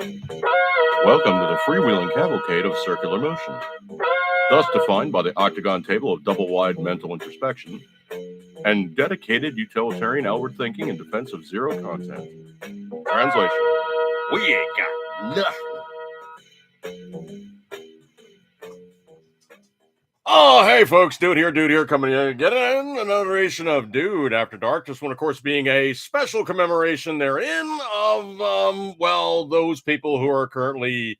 Welcome to the freewheeling cavalcade of circular motion, thus defined by the octagon table of double-wide mental introspection and dedicated utilitarian outward thinking in defense of zero content. Translation: we ain't got nothing. Oh, hey folks, Dude here, coming in again, another edition of Dude After Dark. This one, of course, being a special commemoration therein of, those people who are currently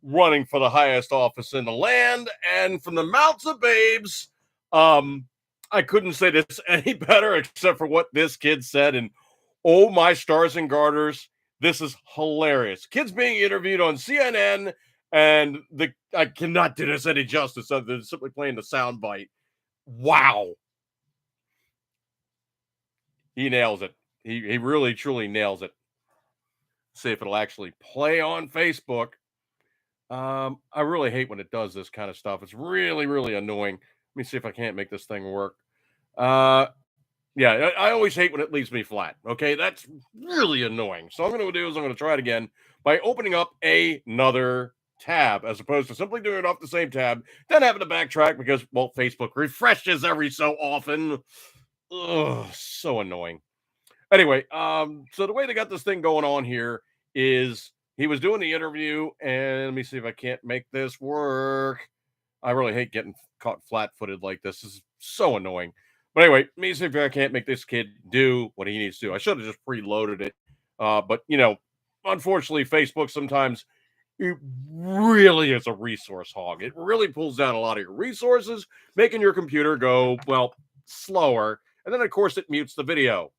running for the highest office in the land. And from the mouths of babes, I couldn't say this any better except for what this kid said. And oh, my stars and garters, this is hilarious. Kids being interviewed on CNN, and I cannot do this any justice other than simply playing the sound bite. Wow. He nails it. He really, truly nails it. See if it'll actually play on Facebook. I really hate when it does this kind of stuff. It's really, really annoying. Let me see if I can't make this thing work. Yeah, I always hate when it leaves me flat. Okay, that's really annoying. So I'm going to do is I'm going to try it again by opening up another tab as opposed to simply doing it off the same tab, then having to backtrack because, well, Facebook refreshes every so often. Ugh, so annoying. Anyway, so the way they got this thing going on here is he was doing the interview, and let me see if I can't make this work. I really hate getting caught flat-footed like this. This is so annoying. But anyway, let me see if I can't make this kid do what he needs to do. I should have just preloaded it. But, unfortunately, Facebook sometimes it really is a resource hog. It really pulls down a lot of your resources, making your computer go, well, slower. And then, of course, it mutes the video.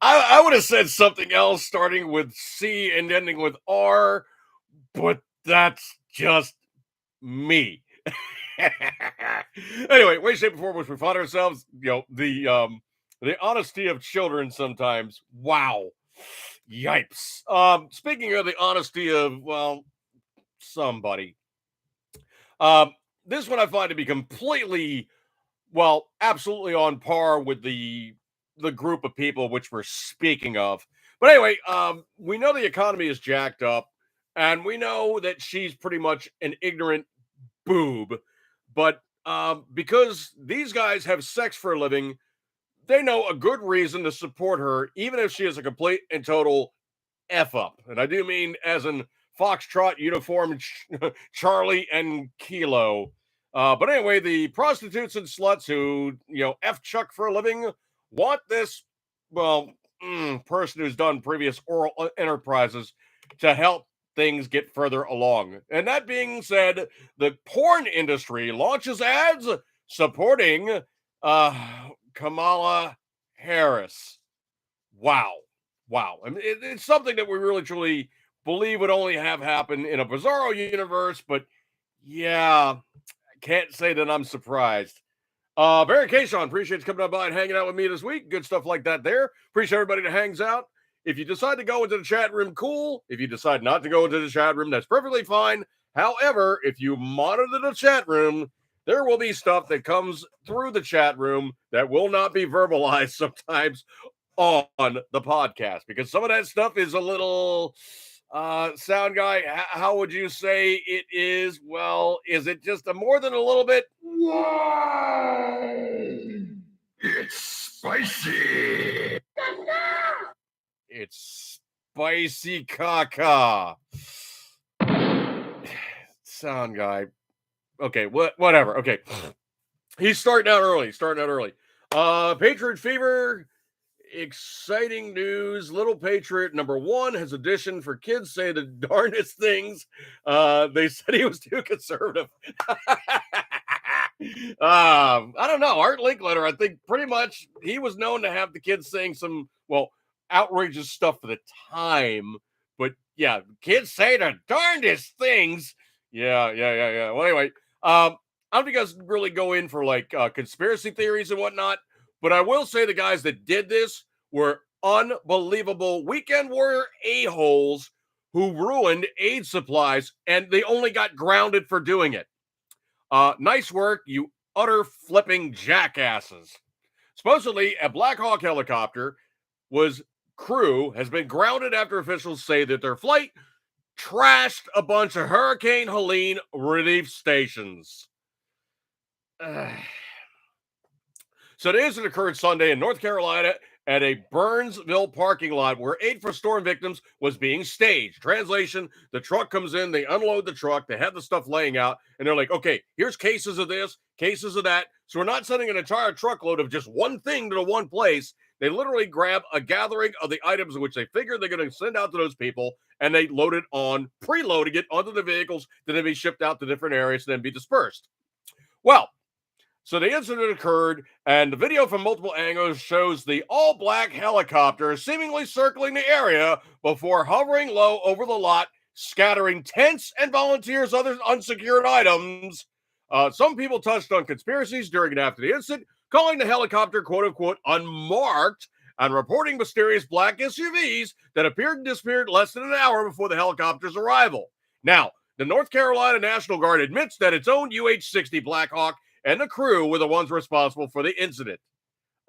I would have said something else starting with C and ending with R, but that's just me. Anyway, way, shape, or form which we find ourselves, the honesty of children sometimes. Wow. Yipes. Speaking of the honesty of, well, somebody. Um, this one I find to be completely, well, absolutely on par with the group of people which we're speaking of. But anyway, we know the economy is jacked up, and we know that she's pretty much an ignorant boob. But because these guys have sex for a living, they know a good reason to support her, even if she is a complete and total F up. And I do mean as in Foxtrot uniform Charlie and Kilo. But anyway, the prostitutes and sluts who, F Chuck for a living want this, well, person who's done previous oral enterprises to help things get further along. And that being said, the porn industry launches ads supporting Kamala Harris. Wow. Wow. I mean, it's something that we really truly believe would only have happened in a bizarro universe, but yeah, I can't say that I'm surprised. Barry Kayshon, appreciate you coming on by and hanging out with me this week. Good stuff like that there. Appreciate everybody that hangs out. If you decide to go into the chat room, cool. If you decide not to go into the chat room, that's perfectly fine. However, if you monitor the chat room, there will be stuff that comes through the chat room that will not be verbalized sometimes on the podcast because some of that stuff is a little sound guy, how would you say it is? Well, is it just a more than a little bit? Why? It's spicy. It's spicy caca. Sound guy. Okay, whatever. Okay. He's starting out early. Patriot Fever. Exciting news. Little Patriot #1 has auditioned for Kids Say the Darndest Things. They said he was too conservative. I don't know. Art Linkletter, I think pretty much he was known to have the kids saying some, well, outrageous stuff for the time. But yeah, kids say the darndest things. Yeah. Well, anyway, I don't think I really go in for like conspiracy theories and whatnot. But I will say the guys that did this were unbelievable weekend warrior a-holes who ruined aid supplies, and they only got grounded for doing it. Nice work, you utter flipping jackasses. Supposedly, a Black Hawk helicopter was crew has been grounded after officials say that their flight trashed a bunch of Hurricane Helene relief stations. So the incident occurred Sunday in North Carolina at a Burnsville parking lot where aid for storm victims was being staged. Translation: the truck comes in, they unload the truck, they have the stuff laying out, and they're like, okay, here's cases of this, cases of that. So we're not sending an entire truckload of just one thing to the one place. They literally grab a gathering of the items which they figure they're going to send out to those people, and they load it on, preloading it onto the vehicles, then they be shipped out to different areas and then be dispersed. Well, so the incident occurred, and the video from multiple angles shows the all-black helicopter seemingly circling the area before hovering low over the lot, scattering tents and volunteers' other unsecured items. Some people touched on conspiracies during and after the incident, calling the helicopter quote-unquote unmarked and reporting mysterious black SUVs that appeared and disappeared less than an hour before the helicopter's arrival. Now, the North Carolina National Guard admits that its own UH-60 Black Hawk and the crew were the ones responsible for the incident.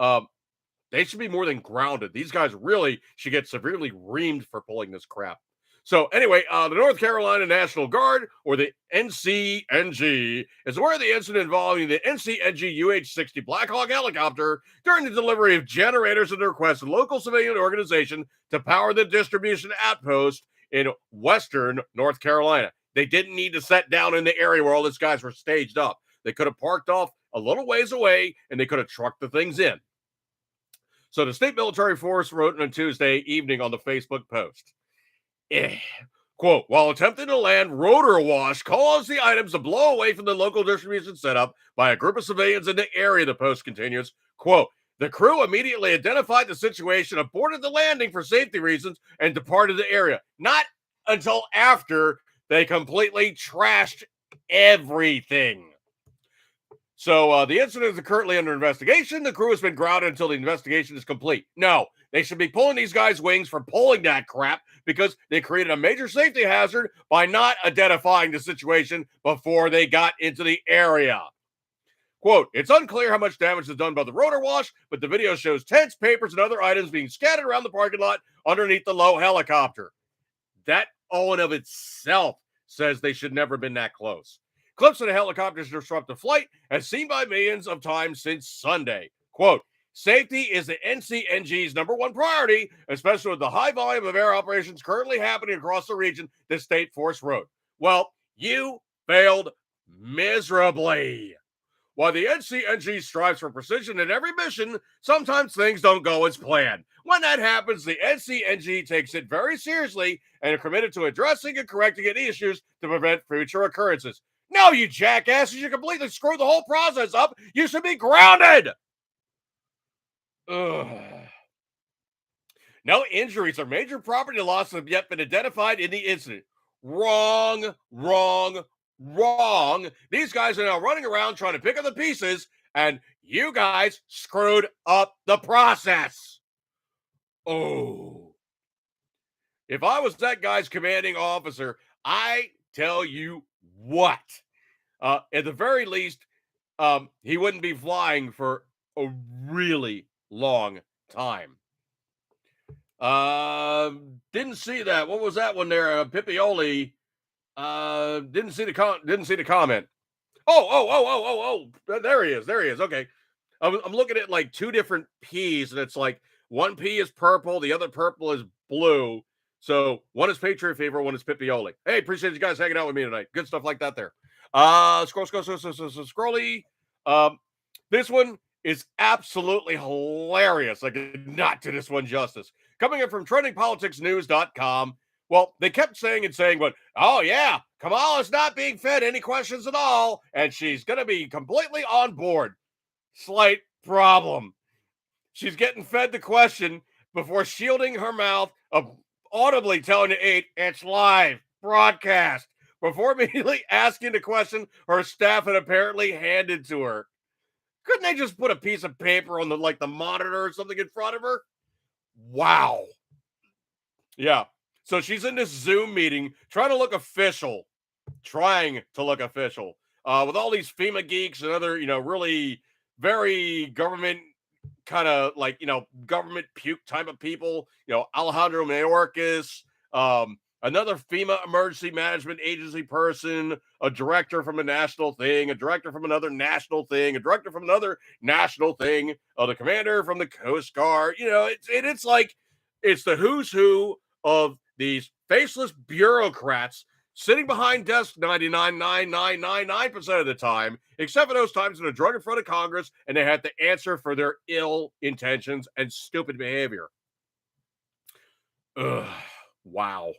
They should be more than grounded. These guys really should get severely reamed for pulling this crap. So anyway, the North Carolina National Guard, or the NCNG, is aware of the incident involving the NCNG UH-60 Black Hawk helicopter during the delivery of generators at the request of a local civilian organization to power the distribution outpost in western North Carolina. They didn't need to set down in the area where all these guys were staged up. They could have parked off a little ways away, and they could have trucked the things in. So the state military force wrote on Tuesday evening on the Facebook post. Quote, while attempting to land, rotor wash caused the items to blow away from the local distribution setup by a group of civilians in the area, the post continues. Quote, the crew immediately identified the situation, aborted the landing for safety reasons, and departed the area. Not until after they completely trashed everything. So the incident is currently under investigation. The crew has been grounded until the investigation is complete. No, they should be pulling these guys' wings for pulling that crap because they created a major safety hazard by not identifying the situation before they got into the area. Quote, it's unclear how much damage is done by the rotor wash, but the video shows tents, papers, and other items being scattered around the parking lot underneath the low helicopter. That all in of itself says they should never have been that close. Clips of the helicopters disrupt the flight as seen by millions of times since Sunday. Quote, safety is the NCNG's number one priority, especially with the high volume of air operations currently happening across the region, the state force wrote. Well, you failed miserably. While the NCNG strives for precision in every mission, sometimes things don't go as planned. When that happens, the NCNG takes it very seriously and are committed to addressing and correcting any issues to prevent future occurrences. No, you jackasses, you completely screwed the whole process up. You should be grounded. Ugh. No injuries or major property losses have yet been identified in the incident. Wrong, wrong, wrong. These guys are now running around trying to pick up the pieces, and you guys screwed up the process. Oh. If I was that guy's commanding officer, I tell you what, at the very least, he wouldn't be flying for a really long time. Didn't see that. What was that one there? Pippioli. Didn't see the comment. Oh. There he is. Okay. I'm looking at like two different P's, and it's like one P is purple, the other purple is blue. So one is Patriot Fever, one is Pippioli. Hey, appreciate you guys hanging out with me tonight. Good stuff like that there. Scrolly. This one is absolutely hilarious. I could not do this one justice. Coming in from trendingpoliticsnews.com. Well, they kept saying, but oh yeah, Kamala's not being fed any questions at all, and she's going to be completely on board. Slight problem. She's getting fed the question before shielding her mouth of audibly telling the aide it's live broadcast before immediately asking the question her staff had apparently handed to her. Couldn't they just put a piece of paper on the monitor or something in front of her? Wow. Yeah. So she's in this Zoom meeting trying to look official, with all these FEMA geeks and other, really very government kind of like, government puke type of people, Alejandro Mayorkas, another FEMA emergency management agency person, a director from a national thing, a director from another national thing, a director from another national thing, the commander from the Coast Guard. It's like it's the who's who of these faceless bureaucrats sitting behind desks 99.9999% of the time, except for those times when they're drug in front of Congress and they have to answer for their ill intentions and stupid behavior. Ugh, wow.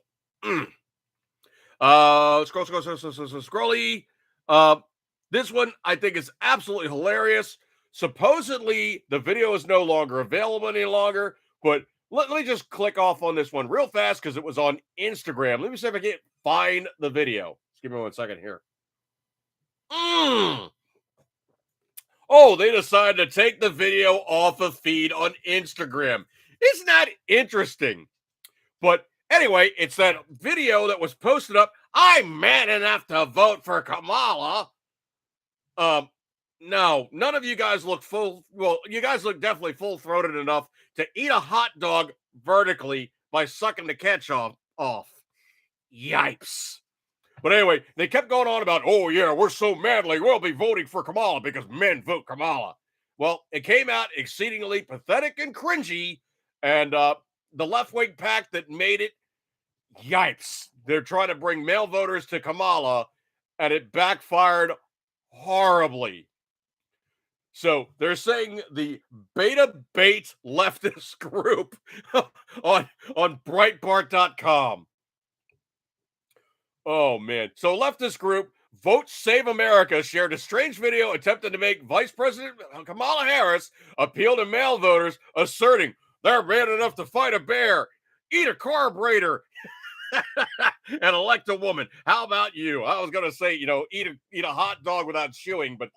Scrolly. This one I think is absolutely hilarious. Supposedly the video is no longer available any longer, but let me just click off on this one real fast because it was on Instagram. Let me see if I can find the video. Just give me 1 second here. Oh, they decided to take the video off of feed on Instagram. Isn't that interesting? But anyway, it's that video that was posted up. I'm man enough to vote for Kamala. No, none of you guys look full. Well, you guys look definitely full throated enough to eat a hot dog vertically by sucking the ketchup off. Yipes. But anyway, they kept going on about, oh, yeah, we're so manly. We'll be voting for Kamala because men vote Kamala. Well, it came out exceedingly pathetic and cringy. And the left wing pack that made it, yipes. They're trying to bring male voters to Kamala, and it backfired horribly. So they're saying the beta bait leftist group on Breitbart.com. Oh, man. So leftist group Vote Save America shared a strange video attempting to make Vice President Kamala Harris appeal to male voters, asserting they're man enough to fight a bear, eat a carburetor, and elect a woman. How about you? I was going to say, eat a hot dog without chewing, but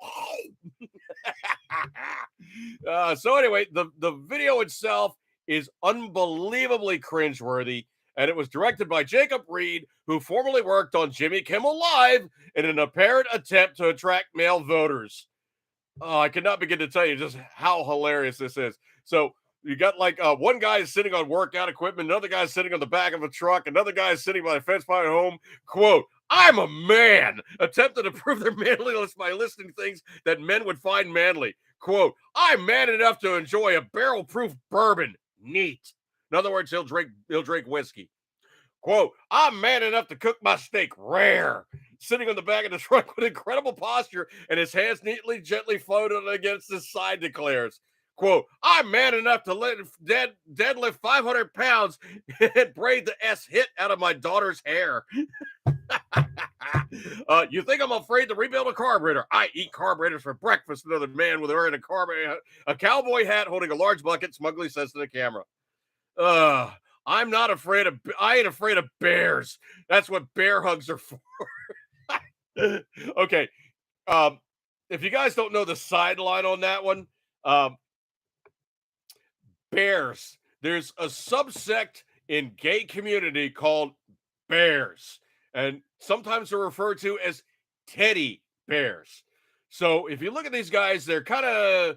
so anyway, the video itself is unbelievably cringeworthy, and it was directed by Jacob Reed, who formerly worked on Jimmy Kimmel Live in an apparent attempt to attract male voters. Oh, I cannot begin to tell you just how hilarious this is. So you got like one guy is sitting on workout equipment, another guy is sitting on the back of a truck, another guy is sitting by a fence by home. Quote, I'm a man, attempting to prove their manliness by listing things that men would find manly. Quote, I'm man enough to enjoy a barrel-proof bourbon. Neat. In other words, he'll drink whiskey. Quote, I'm man enough to cook my steak rare. Sitting on the back of the truck with incredible posture and his hands neatly, gently folded against his side, declares, quote, I'm man enough to deadlift 500 pounds and braid the S hit out of my daughter's hair. You think I'm afraid to rebuild a carburetor? I eat carburetors for breakfast. Another man with wearing a cowboy hat holding a large bucket smugly says to the camera. I ain't afraid of bears. That's what bear hugs are for. Okay. If you guys don't know the sideline on that one, bears. There's a subsect in gay community called bears, and sometimes they're referred to as teddy bears. So if you look at these guys, they're kind of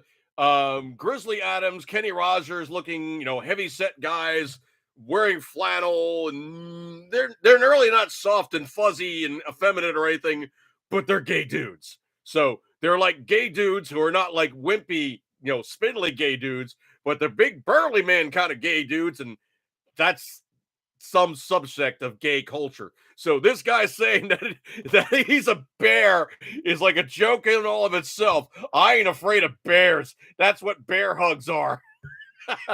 Grizzly Adams, Kenny Rogers looking, heavy set guys wearing flannel, and they're really not soft and fuzzy and effeminate or anything, but they're gay dudes. So they're like gay dudes who are not like wimpy, spindly gay dudes, but they're big burly man kind of gay dudes, and that's some subsect of gay culture. So this guy saying that he's a bear is like a joke in all of itself. I ain't afraid of bears. That's what bear hugs are. I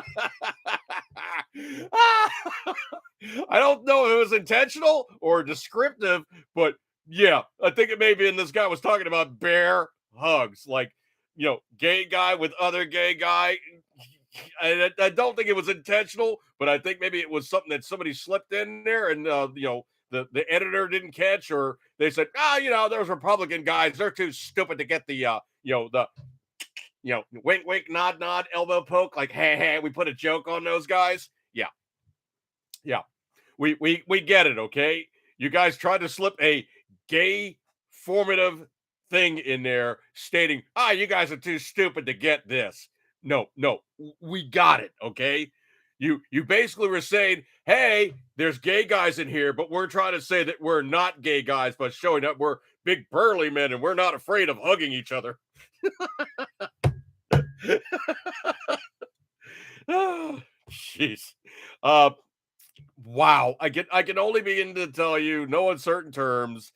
don't know if it was intentional or descriptive, but yeah, I think it may be. And this guy was talking about bear hugs, like, gay guy with other gay guy. I don't think it was intentional, but I think maybe it was something that somebody slipped in there, and the editor didn't catch, or they said, those Republican guys, they're too stupid to get the wink, wink, nod, elbow poke, like, hey, we put a joke on those guys. Yeah. We get it, okay? You guys tried to slip a gay formative thing in there stating, you guys are too stupid to get this. No, no, we got it, okay? You basically were saying, hey, there's gay guys in here, but we're trying to say that we're not gay guys, but showing up we're big burly men and we're not afraid of hugging each other. Jeez. Uh, wow. I can only begin to tell you, no uncertain terms.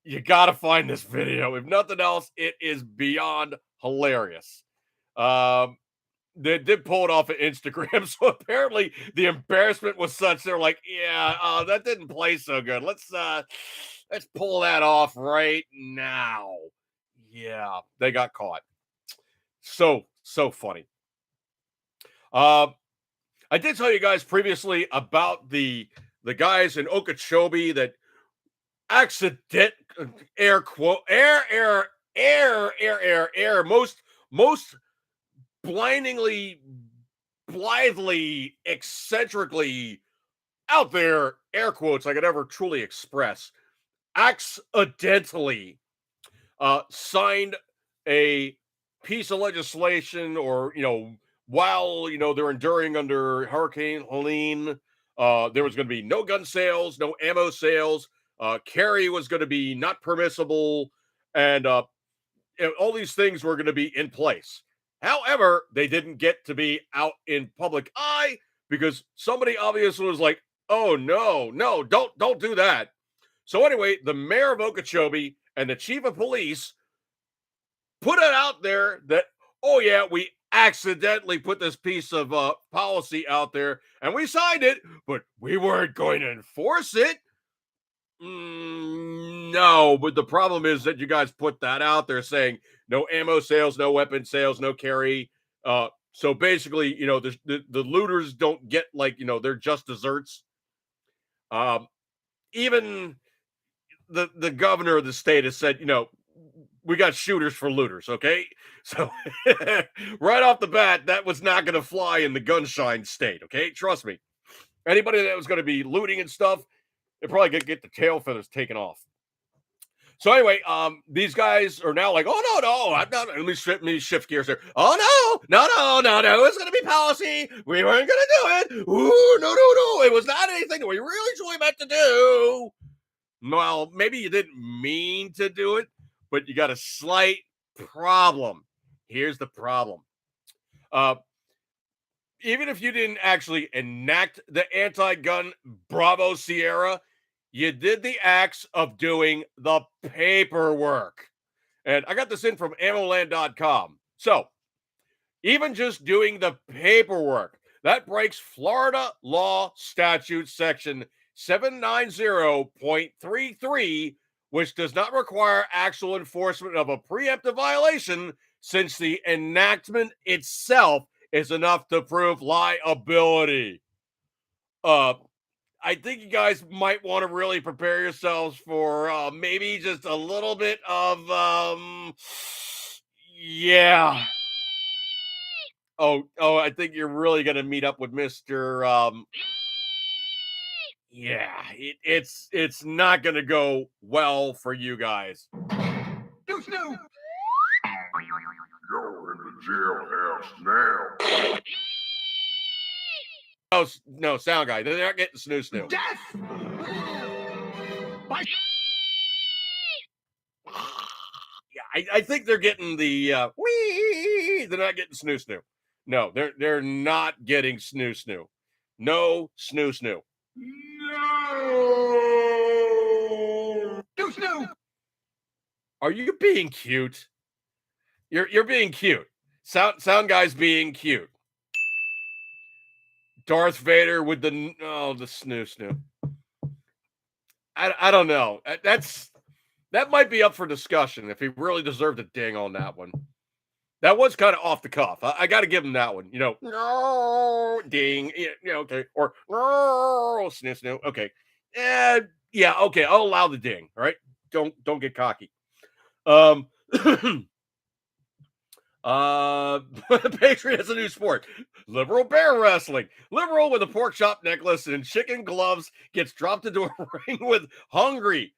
You got to find this video. If nothing else, it is beyond hilarious. Um, they did pull it off of Instagram, so apparently the embarrassment was such they're like, yeah, that didn't play so good. Let's pull that off right now. Yeah, they got caught. So funny. Uh, I did tell you guys previously about the guys in Okeechobee that accident air quote air most blindingly blithely eccentrically out there air quotes I could ever truly express accidentally signed a piece of legislation or while they're enduring under Hurricane Helene, there was going to be no gun sales, no ammo sales, carry was going to be not permissible, and all these things were going to be in place. However, they didn't get to be out in public eye because somebody obviously was like, "Oh no, don't do that." So anyway, the mayor of Okeechobee and the chief of police put it out there that, oh yeah, we accidentally put this piece of policy out there and we signed it, but we weren't going to enforce it. No, but the problem is that you guys put that out there saying no ammo sales, no weapon sales, no carry. So basically, the looters don't get they're just desserts. Even the governor of the state has said, we got shooters for looters, okay? So right off the bat, that was not going to fly in the gunshine state, okay? Trust me. Anybody that was going to be looting and stuff, they're probably going to get the tail feathers taken off. So anyway, these guys are now like, oh no, I'm not. Let me shift gears here. Oh no, it's going to be policy. We weren't going to do it. Ooh, no, it was not anything that we really truly meant to do. Well, maybe you didn't mean to do it, but you got a slight problem. Here's the problem. Even if you didn't actually enact the anti-gun Bravo Sierra, you did the acts of doing the paperwork. And I got this in from ammoland.com. So, even just doing the paperwork, that breaks Florida law statute section 790.33, which does not require actual enforcement of a preemptive violation, since the enactment itself is enough to prove liability. I think you guys might want to really prepare yourselves for maybe just a little bit of yeah. Oh, I think you're really gonna meet up with Mr. Yeah, it's not gonna go well for you guys. You're in the jailhouse now. No, sound guy. They're not getting snoo. Death! Yeah, I think they're getting the wee. They're not getting snoo. No, they're not getting snoo. No snoo. No! Snoo! Are you being cute? You're being cute. Sound guy's being cute. Darth Vader with the snoo. I don't know. That might be up for discussion if he really deserved a ding on that one. That was kind of off the cuff. I got to give him that one. No ding. Okay, or no snoo. Okay, yeah. Okay, I'll allow the ding. All right, don't get cocky. Patriot is a new sport. Liberal bear wrestling. Liberal with a pork chop necklace and chicken gloves gets dropped into a ring with hungry.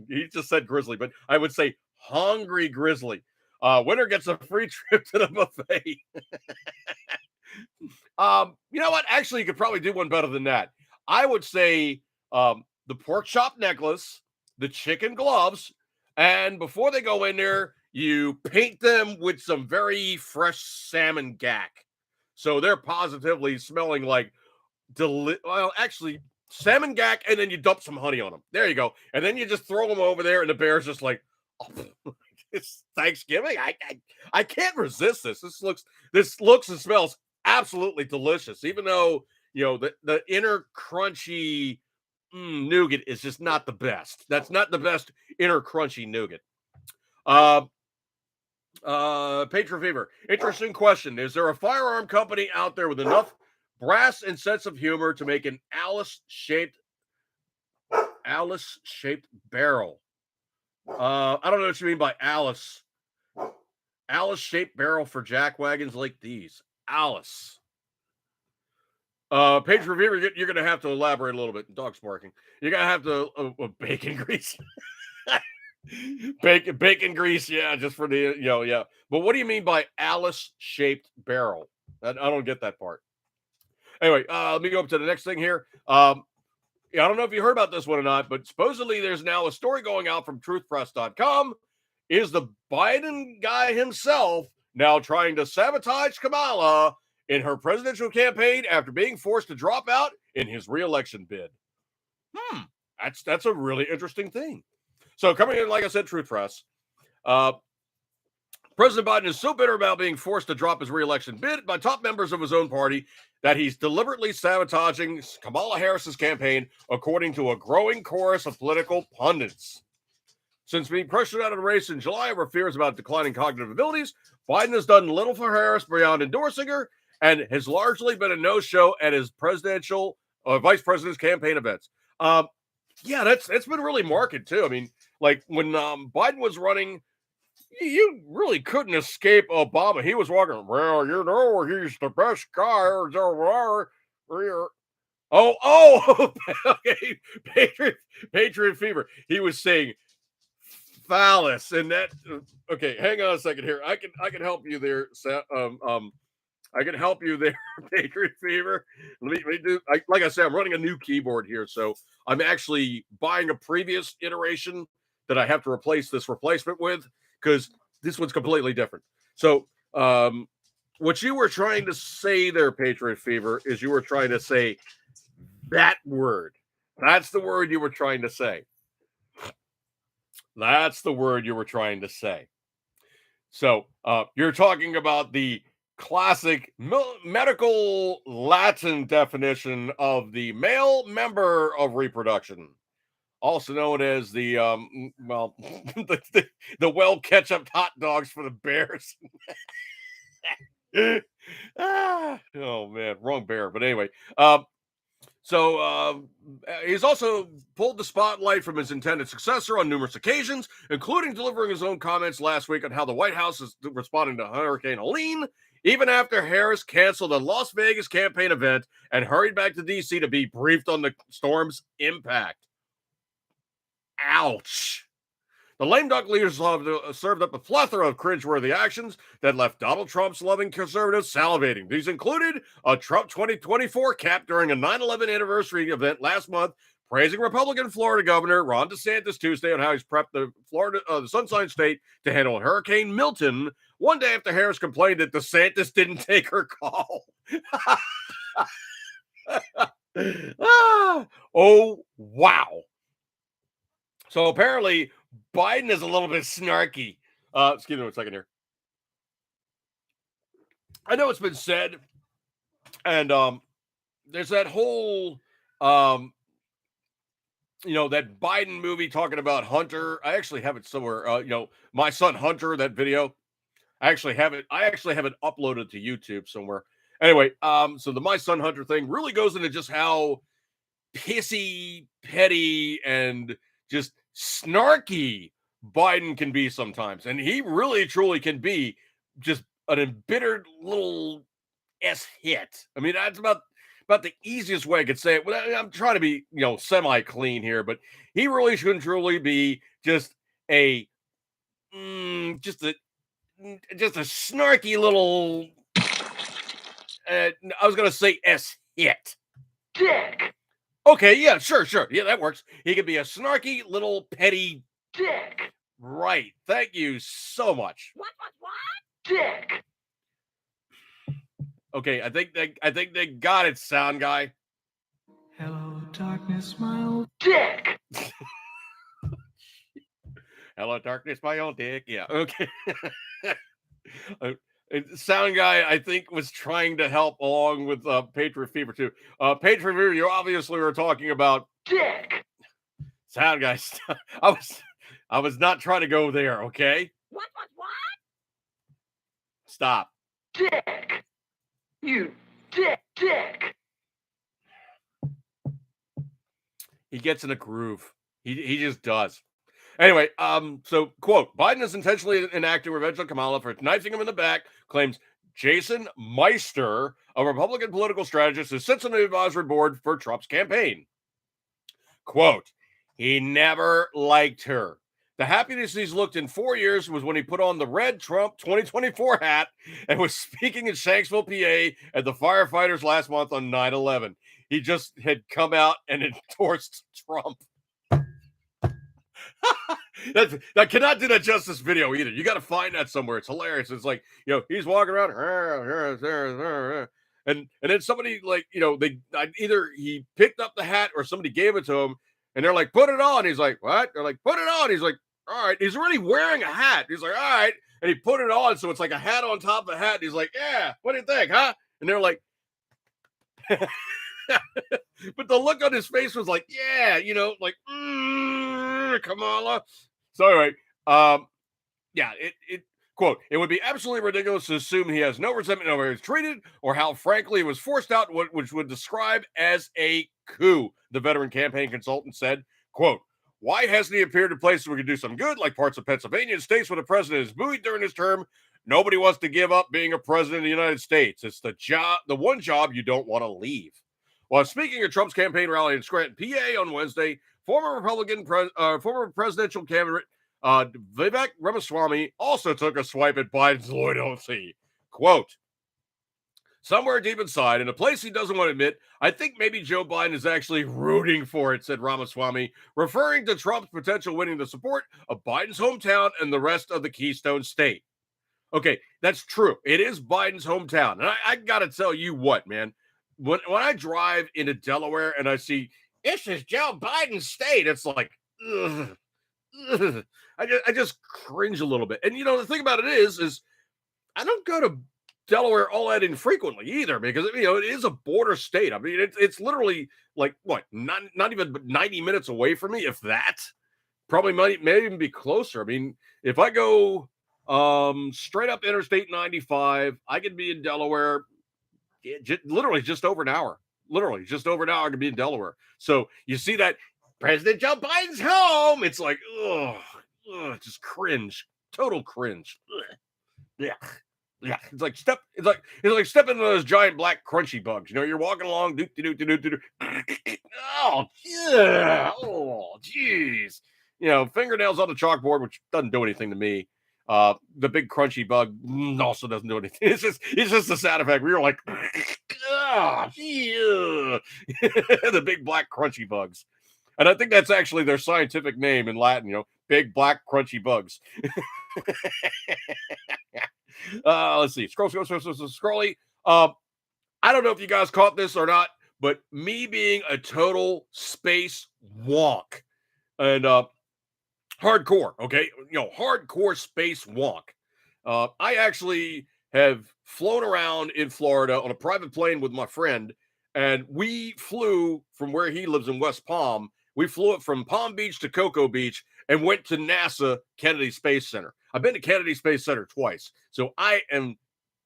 He just said grizzly, but I would say hungry grizzly. Winner gets a free trip to the buffet. You know what? Actually, you could probably do one better than that. I would say the pork chop necklace, the chicken gloves, and before they go in there, you paint them with some very fresh salmon gack. So they're positively smelling like well, actually, salmon gack, and then you dump some honey on them. There you go. And then you just throw them over there, and the bear's just like, oh, it's Thanksgiving. I can't resist this. This looks and smells absolutely delicious, even though the inner crunchy nougat is just not the best. That's not the best inner crunchy nougat. Patriot Fever. Interesting question. Is there a firearm company out there with enough brass and sense of humor to make an Alice-shaped barrel? I don't know what you mean by Alice. Alice-shaped barrel for jack wagons like these. Alice. Patriot Fever, you're going to have to elaborate a little bit. Dog's barking. You're going to have to bacon grease. Bacon grease, yeah, just for the yeah. But what do you mean by Alice-shaped barrel? I don't get that part. Anyway, let me go up to the next thing here. Yeah, I don't know if you heard about this one or not, but supposedly there's now a story going out from truthpress.com. Is the Biden guy himself now trying to sabotage Kamala in her presidential campaign after being forced to drop out in his re-election bid? That's a really interesting thing. So coming in, like I said, Truth Press, President Biden is so bitter about being forced to drop his re-election bid by top members of his own party that he's deliberately sabotaging Kamala Harris's campaign, according to a growing chorus of political pundits. Since being pressured out of the race in July over fears about declining cognitive abilities, Biden has done little for Harris beyond endorsing her and has largely been a no-show at his presidential vice president's campaign events. Yeah, that's been really marked too. I mean, like when Biden was running, you really couldn't escape Obama. He was walking, well, he's the best guy. Okay, Patriot Fever. He was saying phallus, and that. Okay, hang on a second here. I can help you there. I can help you there, Patriot Fever. Let me do. Like I said, I'm running a new keyboard here, so I'm actually buying a previous iteration that I have to replace this replacement with because this one's completely different. So, what you were trying to say there, Patriot Fever, is you were trying to say that word. That's the word you were trying to say. That's the word you were trying to say. So, you're talking about the classic medical Latin definition of the male member of reproduction, also known as the the well ketchup hot dogs for the bears. Oh man, wrong bear. But anyway, so he's also pulled the spotlight from his intended successor on numerous occasions, including delivering his own comments last week on how the White House is responding to Hurricane Helene, even after Harris canceled a Las Vegas campaign event and hurried back to D.C. to be briefed on the storm's impact. Ouch. The lame duck leaders served up a plethora of cringeworthy actions that left Donald Trump's loving conservatives salivating. These included a Trump 2024 cap during a 9/11 anniversary event last month, praising Republican Florida Governor Ron DeSantis Tuesday on how he's prepped the Sunshine State to handle Hurricane Milton, one day after Harris complained that DeSantis didn't take her call. Oh, wow. So apparently Biden is a little bit snarky. Excuse me 1 second here. I know it's been said, and there's that whole that Biden movie talking about Hunter. I actually have it somewhere. My son Hunter, that video. I actually have it uploaded to YouTube somewhere. Anyway, so the My Son Hunter thing really goes into just how pissy, petty, and just snarky Biden can be sometimes. And he really, truly can be just an embittered little S hit. I mean, that's about the easiest way I could say it. Well, I'm trying to be, semi clean here, but he really shouldn't truly be just a just a snarky little. I was gonna say S hit. Dick. Okay, yeah, sure, yeah, that works. He could be a snarky little petty Dick. Right. Thank you so much. What? Dick. Okay, I think they got it, sound guy. Hello, darkness, my old dick. Hello, darkness, my old dick. Yeah. Okay. Sound guy, I think, was trying to help along with Patriot Fever too. Patriot Fever, you obviously were talking about dick. Sound guy. I was not trying to go there. Okay. What? Stop. Dick. You dick. He gets in a groove. He just does. Anyway, so quote, Biden is intentionally enacting revenge on Kamala for knifing him in the back, claims Jason Meister, a Republican political strategist who sits on the advisory board for Trump's campaign. Quote, he never liked her. The happiest he's looked in 4 years was when he put on the red Trump 2024 hat and was speaking in Shanksville, PA at the firefighters last month on 9/11. He just had come out and endorsed Trump. I cannot do that justice video either. You got to find that somewhere. It's hilarious. It's like, he's walking around and then somebody either he picked up the hat or somebody gave it to him and they're like, put it on. He's like, what? They're like, put it on. He's like, all right. He's already wearing a hat. He's like, all right. And he put it on. So it's like a hat on top of a hat. And he's like, yeah, what do you think, huh? And they're like, but the look on his face was like, yeah, like, Kamala. So anyway, quote, it would be absolutely ridiculous to assume he has no resentment over how he was treated or how frankly he was forced out, which would describe as a coup, the veteran campaign consultant said. Quote, why hasn't he appeared in places where we could do some good, like parts of Pennsylvania and states where the president is buoyed during his term? Nobody wants to give up being a president of the United States. It's the one job you don't want to leave. While speaking at Trump's campaign rally in Scranton, PA on Wednesday, former presidential candidate Vivek Ramaswamy also took a swipe at Biden's loyalty. Quote, somewhere deep inside, in a place he doesn't want to admit, I think maybe Joe Biden is actually rooting for it, said Ramaswamy, referring to Trump's potential winning the support of Biden's hometown and the rest of the Keystone State. Okay, that's true. It is Biden's hometown. And I got to tell you what, man. When I drive into Delaware and I see, this is Joe Biden's state, it's like, ugh. I just cringe a little bit. And, the thing about it is I don't go to Delaware all that infrequently either because, it is a border state. I mean, it's literally like, what, not even 90 minutes away from me, if that. Probably may even be closer. I mean, if I go straight up Interstate 95, I could be in Delaware literally just over an hour. Literally just over an hour I could be in Delaware. So you see that President Joe Biden's home. It's like, just cringe. Total cringe. Ugh. Yeah. It's like stepping into those giant black crunchy bugs. You're walking along. Oh, yeah. Oh, jeez. Fingernails on the chalkboard, which doesn't do anything to me. The big crunchy bug also doesn't do anything. It's just the sound effect. We were like, the big black crunchy bugs. And I think that's actually their scientific name in Latin, big black crunchy bugs. Let's see. Scrolly. I don't know if you guys caught this or not, but me being a total space wonk and hardcore, okay? Hardcore space wonk. I actually have flown around in Florida on a private plane with my friend, and we flew from where he lives in West Palm. We flew it from Palm Beach to Cocoa Beach and went to NASA Kennedy Space Center. I've been to Kennedy Space Center twice, so I am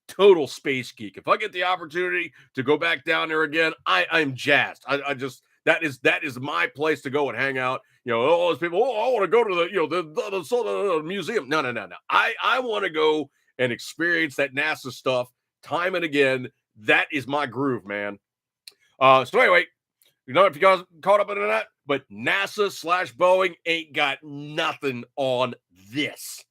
total space geek. If I get the opportunity to go back down there again, I'm jazzed. I just that is my place to go and hang out. All those people. Oh, I want to go to the the museum. No. I want to go and experience that NASA stuff time and again. That is my groove, man. So anyway, you know if you guys caught up into that, but NASA / Boeing ain't got nothing on this.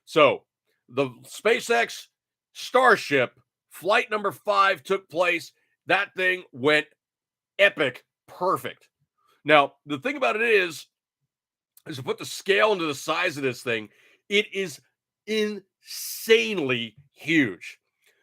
So the SpaceX Starship flight number 5 took place. That thing went epic, perfect. Now, the thing about it is to put the scale into the size of this thing, it is insanely huge.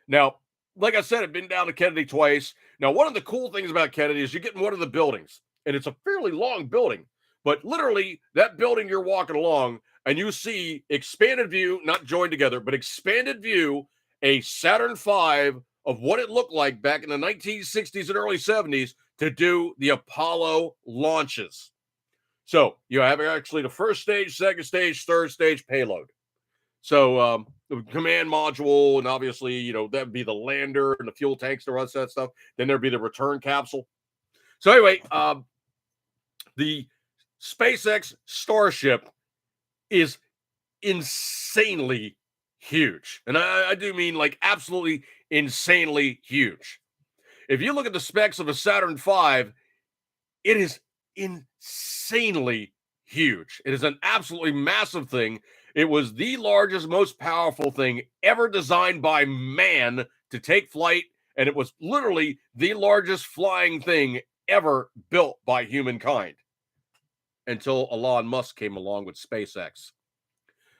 Now, like I said, I've been down to Kennedy twice. Now, one of the cool things about Kennedy is you get in one of the buildings, and it's a fairly long building, but literally that building you're walking along, and you see expanded view, not joined together, but expanded view, a Saturn V of what it looked like back in the 1960s and early 70s to do the Apollo launches. So you have actually the first stage, second stage, third stage payload. So the command module, and obviously, you know, that'd be the lander and the fuel tanks and all that stuff. Then there'd be the return capsule. So anyway, the SpaceX Starship is insanely huge. And I do mean like absolutely insanely huge. If you look at the specs of a Saturn V, it is insanely huge. It is an absolutely massive thing. It was the largest, most powerful thing ever designed by man to take flight. And it was literally the largest flying thing ever built by humankind until Elon Musk came along with SpaceX.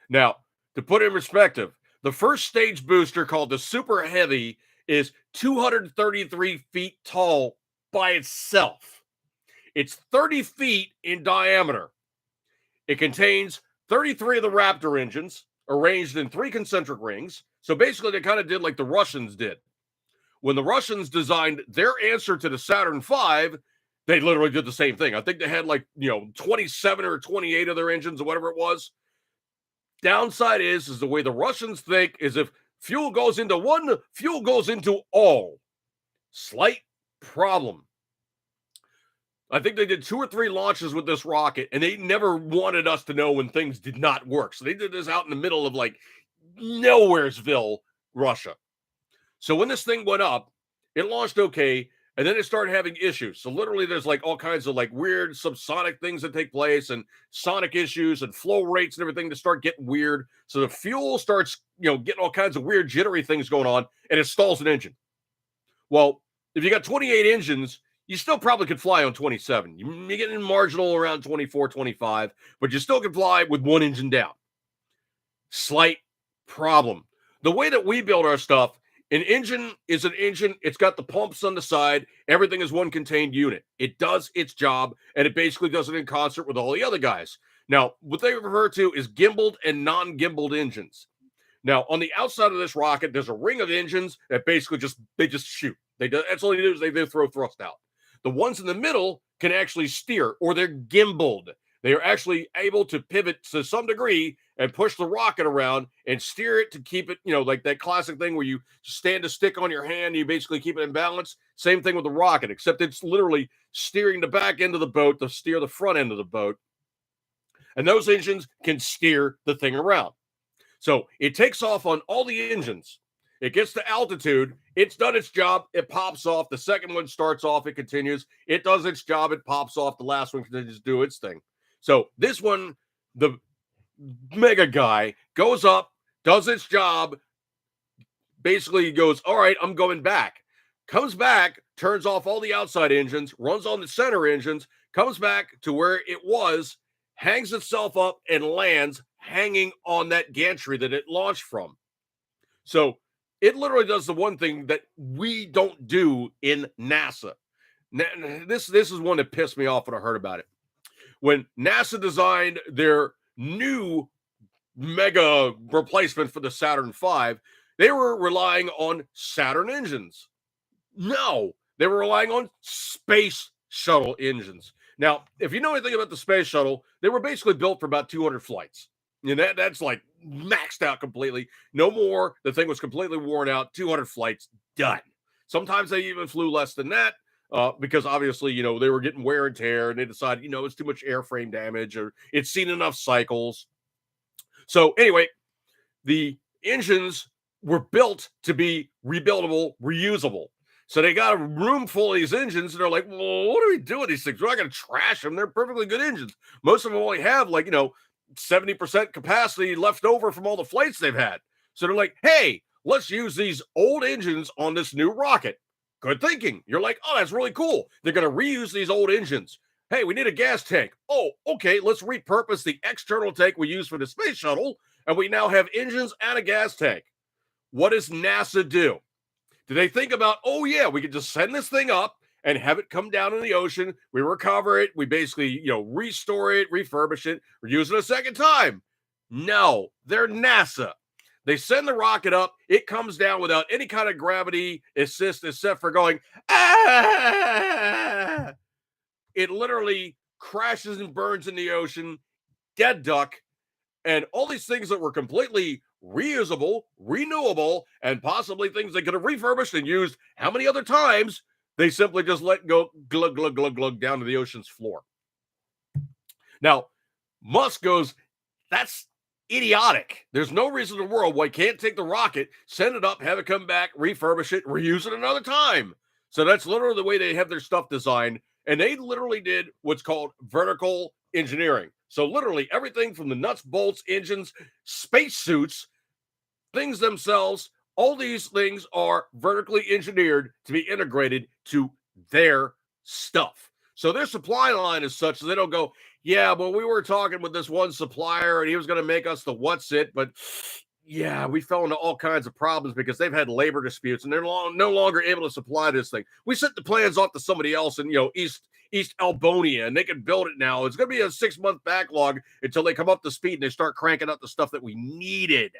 Now, to put it in perspective, the first stage booster, called the Super Heavy, is 233 feet tall by itself. It's 30 feet in diameter. It contains 33 of the Raptor engines arranged in 3 concentric rings. So basically, they kind of did like the Russians did. When the Russians designed their answer to the Saturn V, they literally did the same thing. I think they had like, 27 or 28 of their engines or whatever it was. Downside is the way the Russians think is if fuel goes into one, fuel goes into all. Slight problem. I think they did 2 or 3 launches with this rocket, and they never wanted us to know when things did not work. So they did this out in the middle of like nowheresville, Russia. So when this thing went up, it launched okay, and then it started having issues. So literally there's like all kinds of like weird subsonic things that take place and sonic issues and flow rates and everything that start getting weird. So the fuel starts, getting all kinds of weird jittery things going on, and it stalls an engine. Well, if you got 28 engines, you still probably could fly on 27. You're getting marginal around 24, 25, but you still can fly with one engine down. Slight problem. The way that we build our stuff, an engine is an engine. It's got the pumps on the side. Everything is one contained unit. It does its job, and it basically does it in concert with all the other guys. Now, what they refer to is gimbaled and non-gimbaled engines. Now, on the outside of this rocket, there's a ring of engines that basically just shoot. That's all they do is they throw thrust out. The ones in the middle can actually steer, or they're gimbaled. They are actually able to pivot to some degree and push the rocket around and steer it to keep it, like that classic thing where you stand a stick on your hand and you basically keep it in balance. Same thing with the rocket, except it's literally steering the back end of the boat to steer the front end of the boat. And those engines can steer the thing around. So it takes off on all the engines. It gets to altitude. It's done its job. It pops off. The second one starts off. It continues. It does its job. It pops off. The last one continues to do its thing. So this one, the mega guy, goes up, does its job, basically goes, all right, I'm going back. Comes back, turns off all the outside engines, runs on the center engines, comes back to where it was, hangs itself up, and lands hanging on that gantry that it launched from. So it literally does the one thing that we don't do in NASA. This is one that pissed me off when I heard about it. When NASA designed their new mega replacement for the Saturn V, they were relying on Saturn engines. No, they were relying on space shuttle engines. Now, if you know anything about the space shuttle, they were basically built for about 200 flights. And that's like maxed out completely. No more. The thing was completely worn out. 200 flights, done. Sometimes they even flew less than that. Because obviously, they were getting wear and tear, and they decided, it's too much airframe damage, or it's seen enough cycles. So anyway, the engines were built to be rebuildable, reusable. So they got a room full of these engines, and they're like, well, what do we do with these things? We're not going to trash them. They're perfectly good engines. Most of them only have 70% capacity left over from all the flights they've had. So they're like, hey, let's use these old engines on this new rocket. Good thinking. You're like, oh, that's really cool. They're going to reuse these old engines. Hey, we need a gas tank. Oh, okay, let's repurpose the external tank we use for the space shuttle, and we now have engines and a gas tank. What does NASA do? Do they think about, oh, yeah, we could just send this thing up and have it come down in the ocean? We recover it. We basically, restore it, refurbish it, reuse it a second time. No, they're NASA. They send the rocket up. It comes down without any kind of gravity assist except for going, ah! It literally crashes and burns in the ocean, dead duck, and all these things that were completely reusable, renewable, and possibly things they could have refurbished and used how many other times, they simply just let go glug, glug, glug, glug down to the ocean's floor. Now, Musk goes, that's idiotic. There's no reason in the world why you can't take the rocket, send it up, have it come back, refurbish it, reuse it another time. So that's literally the way they have their stuff designed. And they literally did what's called vertical engineering. So literally everything from the nuts, bolts, engines, spacesuits, things themselves, all these things are vertically engineered to be integrated to their stuff. So their supply line is such that they don't go, yeah, well, we were talking with this one supplier and he was going to make us the what's it, but yeah, we fell into all kinds of problems because they've had labor disputes and they're no longer able to supply this thing. We sent the plans off to somebody else in, East Albonia, and they can build it now. It's going to be a 6-month backlog until they come up to speed and they start cranking out the stuff that we needed.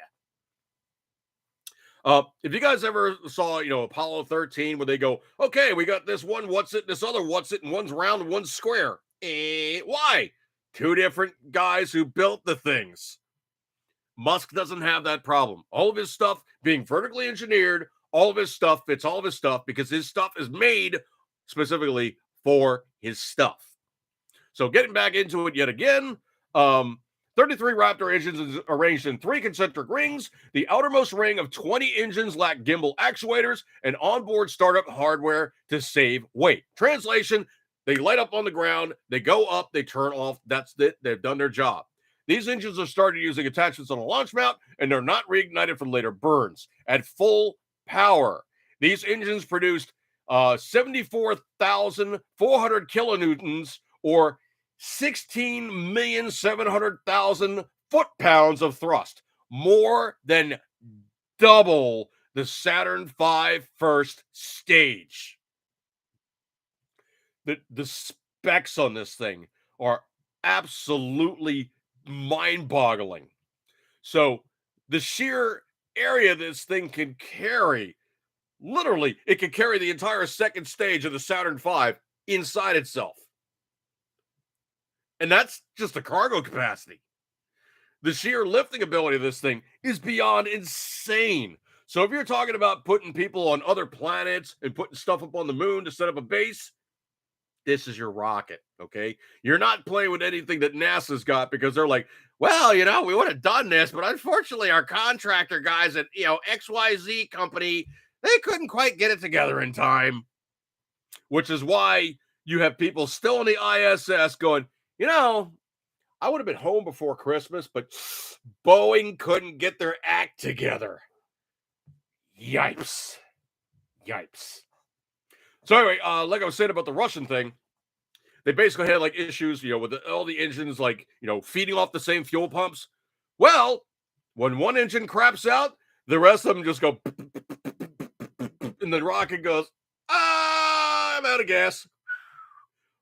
If you guys ever saw, Apollo 13, where they go, okay, we got this one what's it, this other what's it, and one's round and one's square. Why? 2 different guys who built the things. Musk doesn't have that problem. All of his stuff being vertically engineered, all of his stuff fits all of his stuff because his stuff is made specifically for his stuff. So getting back into it yet again, 33 Raptor engines arranged in 3 concentric rings. The outermost ring of 20 engines lack gimbal actuators and onboard startup hardware to save weight. Translation, they light up on the ground, they go up, they turn off. That's it. They've done their job. These engines are started using attachments on a launch mount, and they're not reignited for later burns. At full power, these engines produced 74,400 kilonewtons, or 16,700,000 foot-pounds of thrust, more than double the Saturn V first stage. The specs on this thing are absolutely mind-boggling. So the sheer area this thing can carry, literally, it can carry the entire second stage of the Saturn V inside itself. And that's just the cargo capacity. The sheer lifting ability of this thing is beyond insane. So if you're talking about putting people on other planets and putting stuff up on the moon to set up a base, this is your rocket, okay? You're not playing with anything that NASA's got because they're like, well, we would have done this, but unfortunately our contractor guys at, XYZ company, they couldn't quite get it together in time. Which is why you have people still on the ISS going, I would have been home before Christmas, but Boeing couldn't get their act together. Yipes. So anyway, like I was saying about the Russian thing, they basically had issues, with all the engines, feeding off the same fuel pumps. Well, when one engine craps out, the rest of them just go, and the rocket goes, I'm out of gas.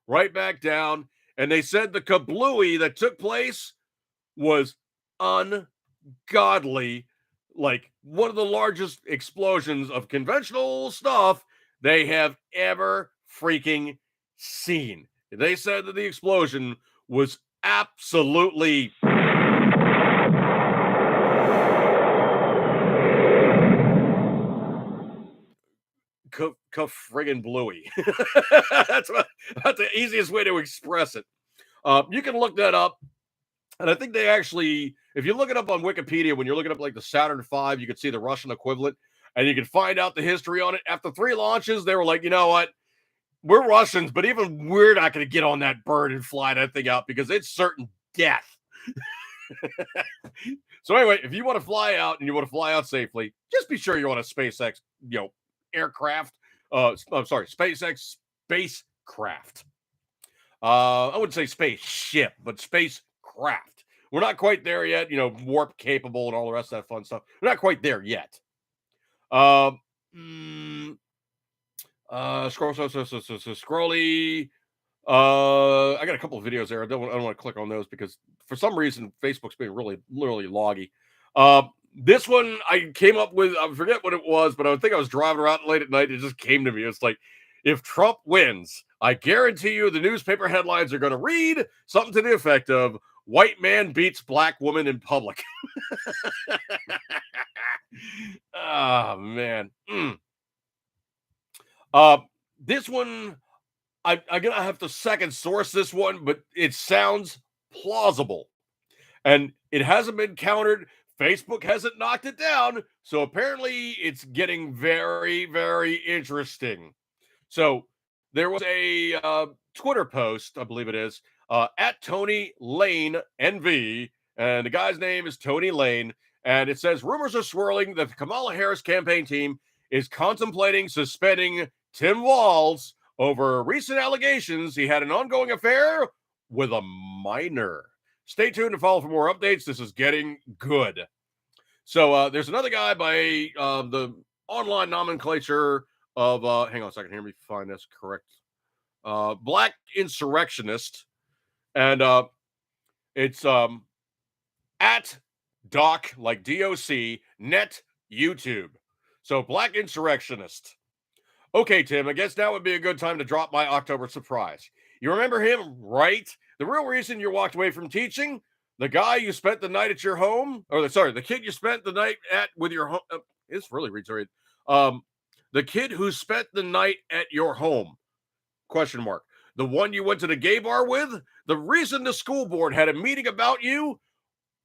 Right back down. And they said the kablooey that took place was ungodly, like one of the largest explosions of conventional stuff they have ever freaking seen. They said that the explosion was absolutely friggin' bluey. That's the easiest way to express it. You can look that up. And I think they actually, if you look it up on Wikipedia, when you're looking up like the Saturn V, you can see the Russian equivalent and you can find out the history on it. After 3 launches, they were like, you know what? We're Russians, but even we're not going to get on that bird and fly that thing out because it's certain death. So anyway, if you want to fly out and you want to fly out safely, just be sure you're on a SpaceX, aircraft. I'm sorry, SpaceX spacecraft. I wouldn't say spaceship, but spacecraft. We're not quite there yet, warp capable and all the rest of that fun stuff. We're not quite there yet. Scrolly. I got a couple of videos there. I don't want to click on those because for some reason Facebook's being really loggy. This one I came up with, I forget what it was, but I think I was driving around late at night. It just came to me. It's like, if Trump wins, I guarantee you the newspaper headlines are going to read something to the effect of white man beats black woman in public. Oh, man. This one, I'm going to have to second source this one, but it sounds plausible. And it hasn't been countered. Facebook hasn't knocked it down. So apparently it's getting very, very interesting. So there was a Twitter post, I believe it is, at Tony Lane NV. And the guy's name is Tony Lane. And it says, rumors are swirling that the Kamala Harris campaign team is contemplating suspending Tim Walz over recent allegations he had an ongoing affair with a minor. Stay tuned to follow for more updates. This is getting good. So there's another guy by the online nomenclature of, hang on a second, hear me find this correct. Black Insurrectionist. And it's at Doc, like DOC, net YouTube. So Black Insurrectionist. Okay, Tim, I guess now would be a good time to drop my October surprise. You remember him, right? The real reason you walked away from teaching? The guy you spent the night at your home? The kid you spent the night at with your home? This really reads right. The kid who spent the night at your home? Question mark. The one you went to the gay bar with? The reason the school board had a meeting about you?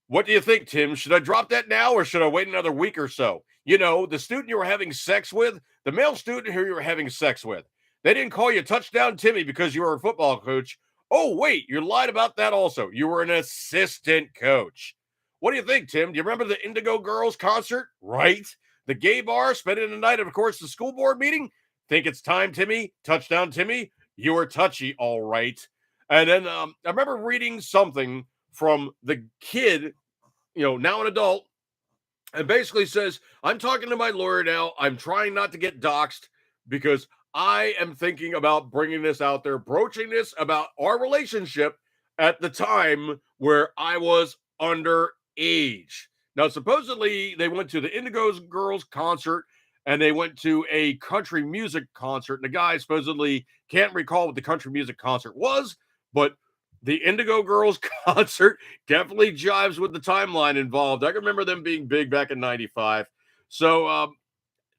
What do you think, Tim? Should I drop that now or should I wait another week or so? The student you were having sex with, the male student who you were having sex with. They didn't call you Touchdown Timmy because you were a football coach. Oh, wait, you lied about that also. You were an assistant coach. What do you think, Tim? Do you remember the Indigo Girls concert? Right? The gay bar, spending the night, and of course, the school board meeting? Think it's time, Timmy? Touchdown Timmy? You were touchy, all right. And then I remember reading something from the kid, now an adult, and basically says, I'm talking to my lawyer now. I'm trying not to get doxxed because I am thinking about bringing this out there, broaching this about our relationship at the time where I was underage. Now, supposedly, they went to the Indigo Girls concert and they went to a country music concert. And the guy supposedly can't recall what the country music concert was, but the Indigo Girls concert definitely jives with the timeline involved. I can remember them being big back in 95. So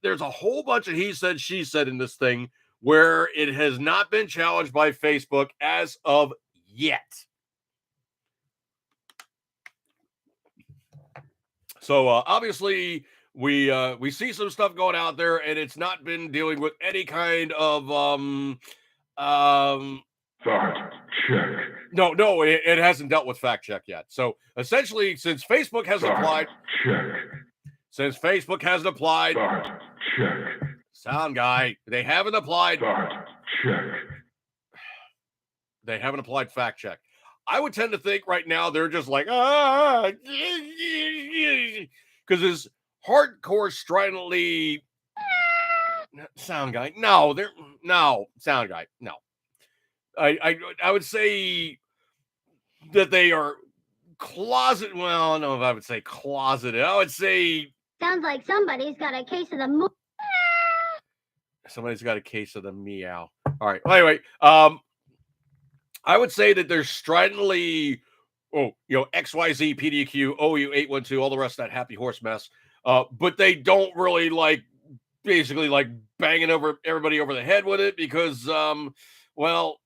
there's a whole bunch of he said, she said in this thing where it has not been challenged by Facebook as of yet. So obviously we see some stuff going out there and it's not been dealing with any kind of Fact check. No, it hasn't dealt with fact check yet. So essentially, since Facebook hasn't applied, Fact check. Sound guy, they haven't applied. Fact check. They haven't applied fact check. I would tend to think right now they're just like, because it's hardcore stridently sound guy. No, sound guy. No. I would say that they are closet. Well, I don't know if I would say closeted. I would say sounds like somebody's got a case of the somebody's got a case of the meow. All right. Well, anyway, I would say that they're stridently, XYZ, PDQ, OU 812, all the rest of that happy horse mess. But they don't really basically banging over everybody over the head with it because, well.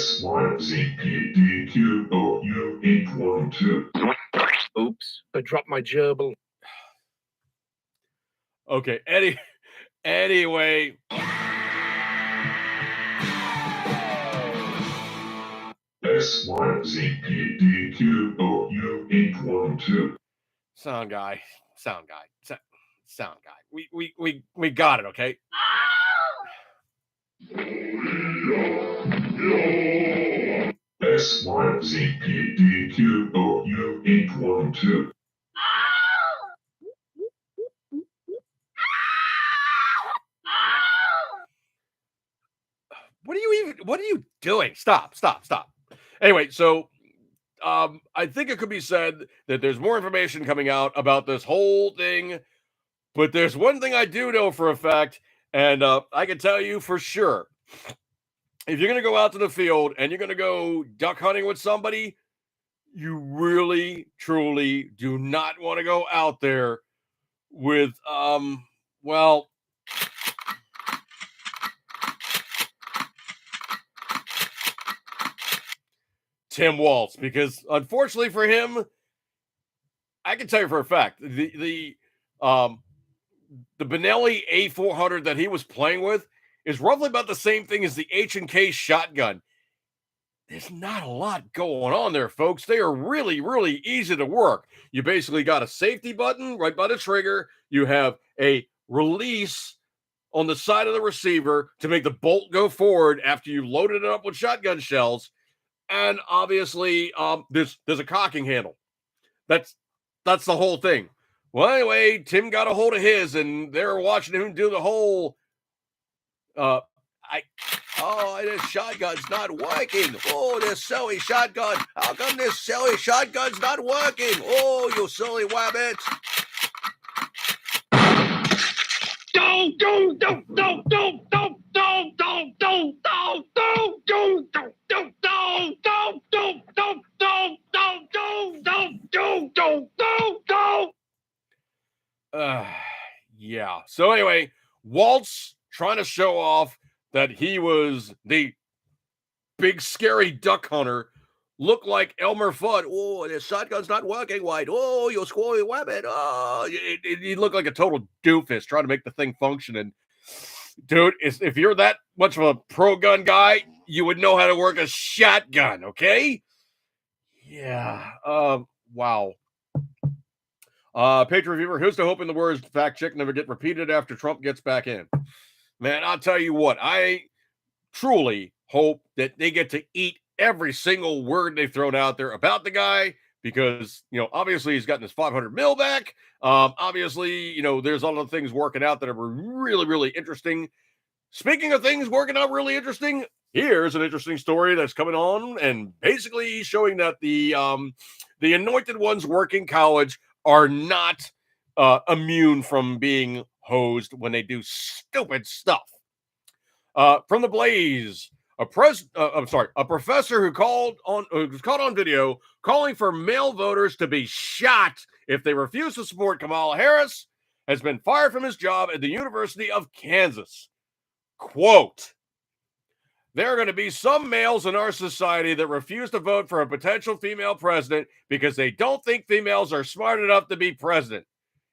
SYZPDQOU812. Oops, I dropped my gerbil. Okay. Anyway. SYZPDQOU812. Sound guy. We got it, okay? SYZPDQOU812. What are you doing? Stop. Anyway, so I think it could be said that there's more information coming out about this whole thing, but there's one thing I do know for a fact, and I can tell you for sure. If you're going to go out to the field and you're going to go duck hunting with somebody, you really, truly do not want to go out there with, well, Tim Waltz, because unfortunately for him, I can tell you for a fact, the Benelli A400 that he was playing with is roughly about the same thing as the H&K shotgun. There's not a lot going on there, folks. They are really, really easy to work. You basically got a safety button right by the trigger. You have a release on the side of the receiver to make the bolt go forward after you loaded it up with shotgun shells. And obviously, there's a cocking handle. That's the whole thing. Well, anyway, Tim got a hold of his, and they're watching him do the whole. This shotgun's not working. Oh, this silly shotgun. How come this silly shotgun's not working? Oh, you silly wabbit. Yeah. So anyway, Waltz trying to show off that he was the big scary duck hunter, looked like Elmer Fudd. Oh, this shotgun's not working right. Oh, you squirrely wabbit. Oh, he looked like a total doofus trying to make the thing function. And dude, if you're that much of a pro gun guy, you would know how to work a shotgun, okay? Yeah. Wow. Patriot Reviewer, here's to hoping the words fact check never get repeated after Trump gets back in. Man, I'll tell you what, I truly hope that they get to eat every single word they've thrown out there about the guy, because, obviously he's gotten his 500 mil back. Obviously, there's all the things working out that are really, really interesting. Speaking of things working out really interesting, here's an interesting story that's coming on and basically showing that the anointed ones working college are not immune from being hosed when they do stupid stuff. From the Blaze, a professor who was caught on video calling for male voters to be shot if they refuse to support Kamala Harris has been fired from his job at the University of Kansas. Quote, there are going to be some males in our society that refuse to vote for a potential female president because they don't think females are smart enough to be president.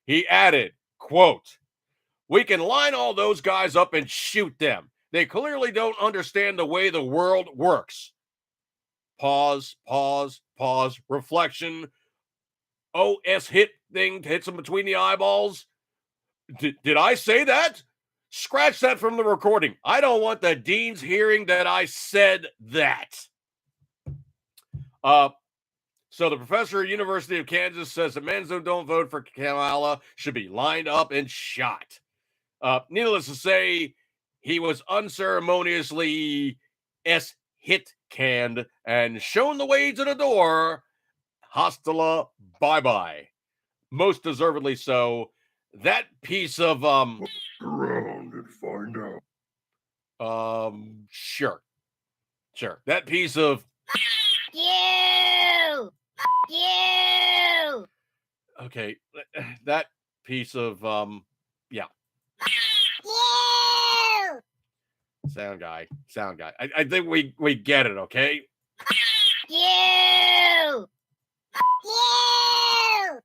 He added, quote, we can line all those guys up and shoot them. They clearly don't understand the way the world works. Pause, reflection. OS hit thing hits him between the eyeballs. Did I say that? Scratch that from the recording. I don't want the deans hearing that I said that. So the professor at University of Kansas says that men who don't vote for Kamala should be lined up and shot. Needless to say, he was unceremoniously hit canned and shown the way to the door. Hasta bye-bye. Most deservedly so. That piece of Around and find out. Sure. That piece of You! okay, that piece of yeah. You! Sound guy. I think we get it, okay? You! You!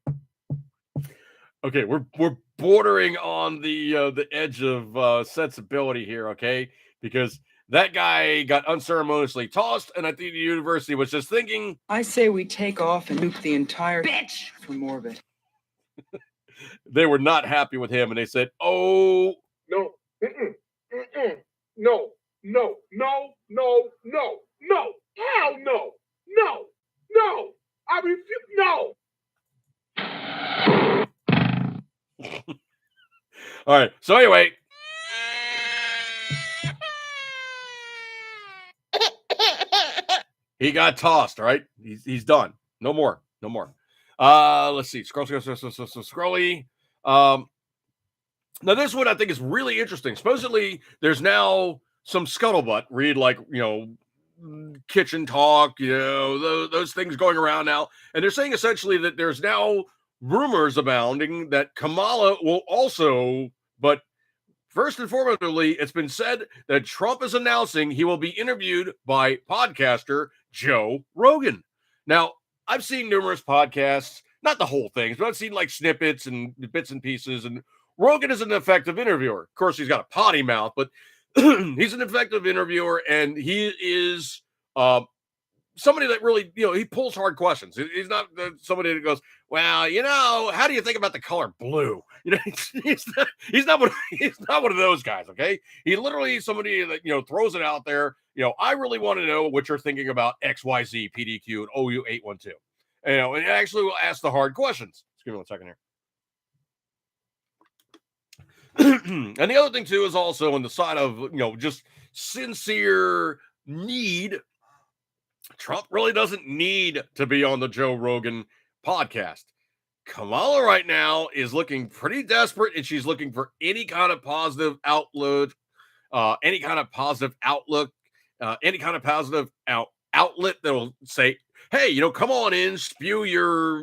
Okay, we're bordering on the edge of sensibility here, okay? Because that guy got unceremoniously tossed, and I think the university was just thinking I say we take off and nuke the entire bitch from orbit. they were not happy with him, and they said, "Oh, No. Mm-mm. Mm-mm. No. No. No. No. No. No. Hell no. No. No. I refuse. No. all right." So anyway, he got tossed. All right, he's done. No more. Let's see. Scrolly. Now this one I think is really interesting. Supposedly, there's now some scuttlebutt. Read like kitchen talk. Those things going around now, and they're saying essentially that there's now rumors abounding that Kamala will also, but first and foremostly, it's been said that Trump is announcing he will be interviewed by podcaster Joe Rogan. Now, I've seen numerous podcasts, not the whole things, but I've seen like snippets and bits and pieces. And Rogan is an effective interviewer. Of course, he's got a potty mouth, but he's an effective interviewer, and he is somebody that really, he pulls hard questions. He's not somebody that goes, well, how do you think about the color blue? He's not one of those guys. Okay, he literally is somebody that throws it out there. I really want to know what you're thinking about XYZ PDQ and OU 812. And actually will ask the hard questions. Just give me 1 second here. And the other thing too is also on the side of just sincere need. Trump really doesn't need to be on the Joe Rogan podcast. Kamala right now is looking pretty desperate, and she's looking for any kind of positive outlet, any kind of positive outlet that will say, hey, come on in, spew your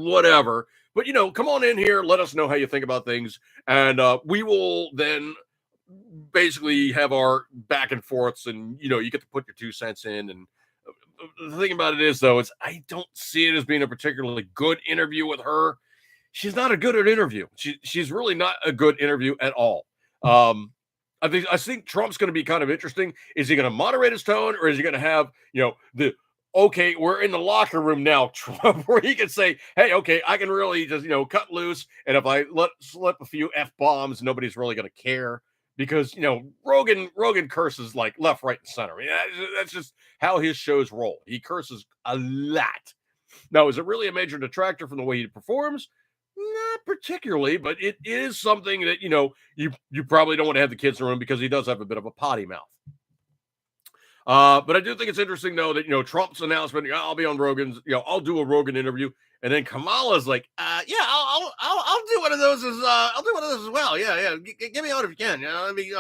whatever. But, come on in here, let us know how you think about things. And we will then basically have our back and forths, and you get to put your 2 cents in. And the thing about it is, though, I don't see it as being a particularly good interview with her. She's not a good at interview. She's really not a good interview at all. I think Trump's going to be kind of interesting. Is he going to moderate his tone, or is he going to have the okay, we're in the locker room now, Trump, where he can say, hey, okay, I can really just cut loose, and if I let slip a few F-bombs, nobody's really going to care. Because Rogan curses like left, right, and center. I mean, that's just how his shows roll. He curses a lot. Now, is it really a major detractor from the way he performs? Not particularly, but it is something that you probably don't want to have the kids in the room, because he does have a bit of a potty mouth. But I do think it's interesting though that Trump's announcement, I'll be on Rogan's, I'll do a Rogan interview, and then Kamala's like, I'll do one of those as well. Yeah. Get me on if you can. It'd be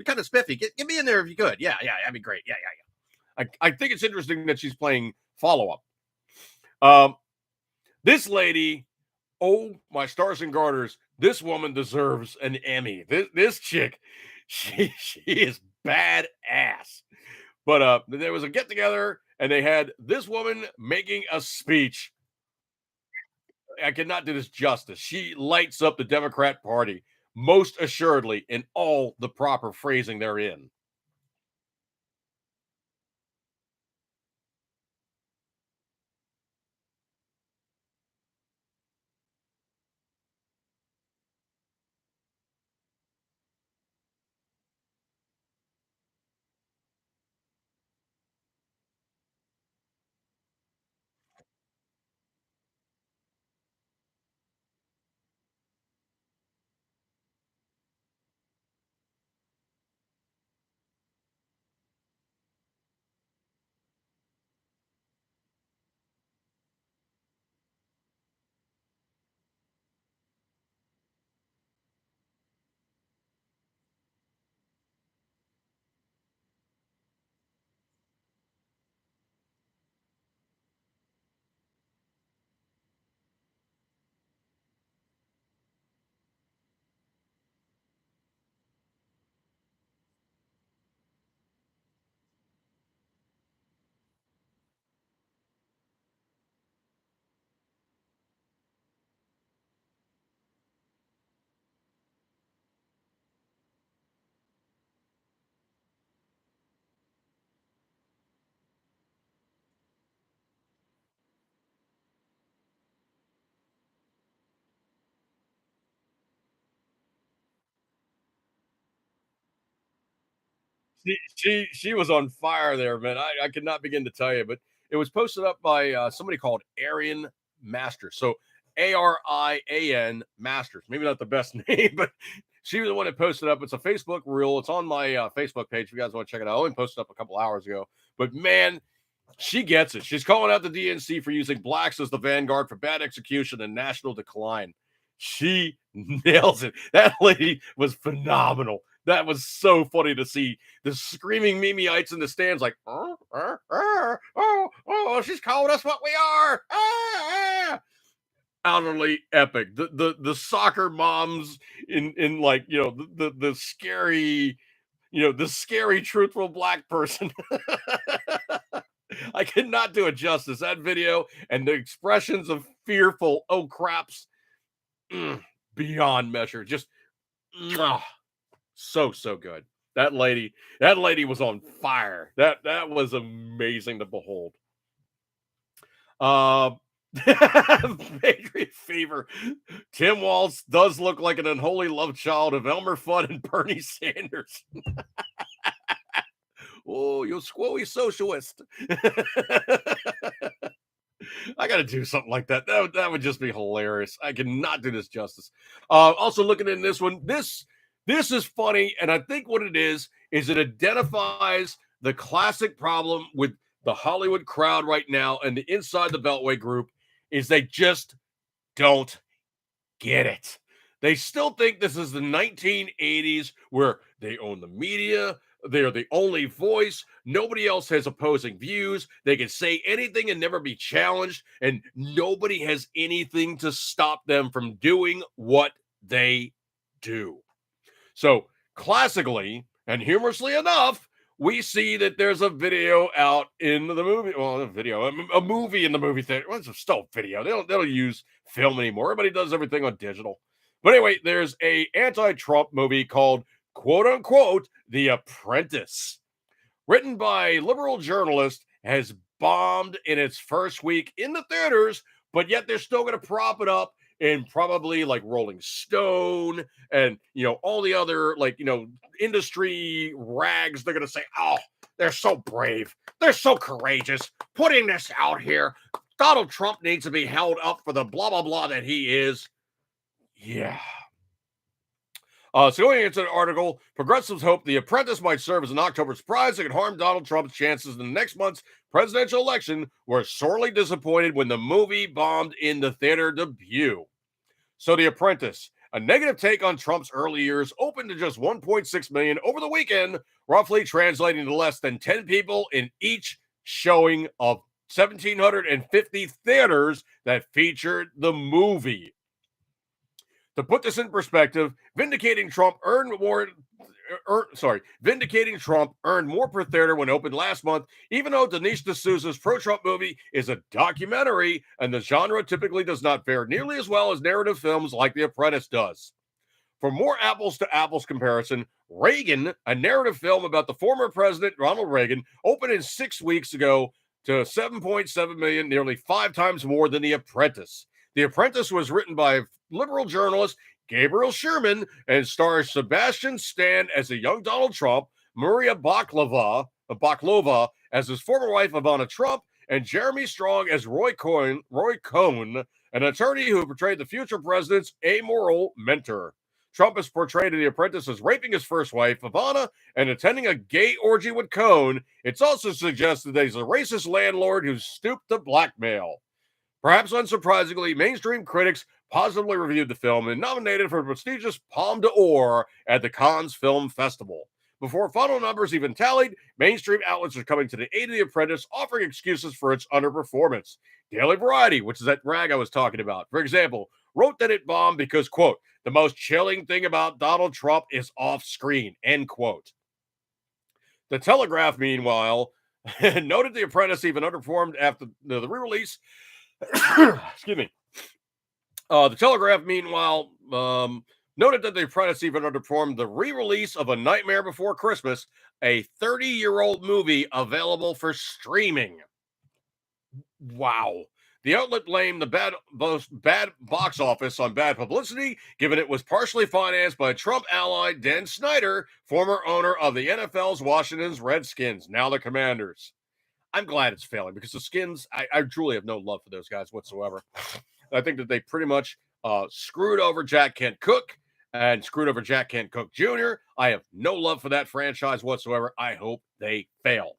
kind of spiffy. Get me in there if you could. Yeah, that'd be great. Yeah. I think it's interesting that she's playing follow up. This lady, oh my stars and garters, this woman deserves an Emmy. This chick, she is badass. But there was a get together, and they had this woman making a speech. I cannot do this justice. She lights up the Democrat Party, most assuredly, in all the proper phrasing therein. She was on fire there, man. I could not begin to tell you, but it was posted up by somebody called Arian Masters. So Arian Masters. Maybe not the best name, but she was the one that posted up. It's a Facebook reel. It's on my Facebook page. If you guys want to check it out, I only posted up a couple hours ago. But man, she gets it. She's calling out the DNC for using blacks as the vanguard for bad execution and national decline. She nails it. That lady was phenomenal. That was so funny to see the screaming Mimeites in the stands, like, oh, she's calling us what we are. Utterly epic. The soccer moms in like, you know, the scary, you know, the scary truthful black person. I could not do it justice. That video and the expressions of fearful oh craps, beyond measure. Just so good. That lady was on fire. That was amazing to behold. Patriot Fever. Tim Walz does look like an unholy love child of Elmer Fudd and Bernie Sanders. Oh, you squoey socialist. I got to do something like that. That would just be hilarious. I cannot do this justice. Also looking in this one, this is funny, and I think what it is it identifies the classic problem with the Hollywood crowd right now and the Inside the Beltway group is they just don't get it. They still think this is the 1980s where they own the media. They're the only voice. Nobody else has opposing views. They can say anything and never be challenged. And nobody has anything to stop them from doing what they do. So classically and humorously enough, we see that there's a video out in the movie. Well, a movie in the movie theater. Well, it's still video. They don't use film anymore. Everybody does everything on digital. But anyway, there's a anti-Trump movie called quote unquote The Apprentice, written by liberal journalists, has bombed in its first week in the theaters, but yet they're still going to prop it up in probably like Rolling Stone and, you know, all the other, like, you know, industry rags. They're going to say, oh, they're so brave. They're so courageous putting this out here. Donald Trump needs to be held up for the blah, blah, blah that he is. Yeah. So going into the article, progressives hope The Apprentice might serve as an October surprise that could harm Donald Trump's chances in the next month's presidential election. Were sorely disappointed when the movie bombed in the theater debut. So The Apprentice, a negative take on Trump's early years, opened to just 1.6 million over the weekend, roughly translating to less than 10 people in each showing of 1,750 theaters that featured the movie. To put this in perspective, Vindicating Trump earned more per theater when opened last month, even though Dinesh D'Souza's pro-Trump movie is a documentary and the genre typically does not fare nearly as well as narrative films like The Apprentice does. For more apples-to-apples comparison, Reagan, a narrative film about the former president Ronald Reagan, opened in 6 weeks ago to 7.7 million, nearly 5 times more than The Apprentice. The Apprentice was written by liberal journalist Gabriel Sherman and stars Sebastian Stan as a young Donald Trump, Maria Baklava as his former wife Ivana Trump, and Jeremy Strong as Roy Cohn, an attorney who portrayed the future president's amoral mentor. Trump is portrayed in The Apprentice as raping his first wife, Ivana, and attending a gay orgy with Cohn. It's also suggested that he's a racist landlord who's stooped to blackmail. Perhaps unsurprisingly, mainstream critics positively reviewed the film and nominated for the prestigious Palme d'Or at the Cannes Film Festival. Before final numbers even tallied, mainstream outlets are coming to the aid of The Apprentice, offering excuses for its underperformance. Daily Variety, which is that rag I was talking about, for example, wrote that it bombed because, quote, the most chilling thing about Donald Trump is off screen, end quote. The Telegraph, meanwhile, noted The Apprentice even underperformed after the re-release. Excuse me. The Telegraph, meanwhile, noted that The Apprentice even underperformed the re-release of A Nightmare Before Christmas, a 30-year-old movie available for streaming. Wow. The outlet blamed the bad box office on bad publicity, given it was partially financed by Trump ally Dan Snyder, former owner of the NFL's Washington Redskins, now the Commanders. I'm glad it's failing because the Skins, I truly have no love for those guys whatsoever. I think that they pretty much screwed over Jack Kent Cooke and screwed over Jack Kent Cooke Jr. I have no love for that franchise whatsoever. I hope they fail.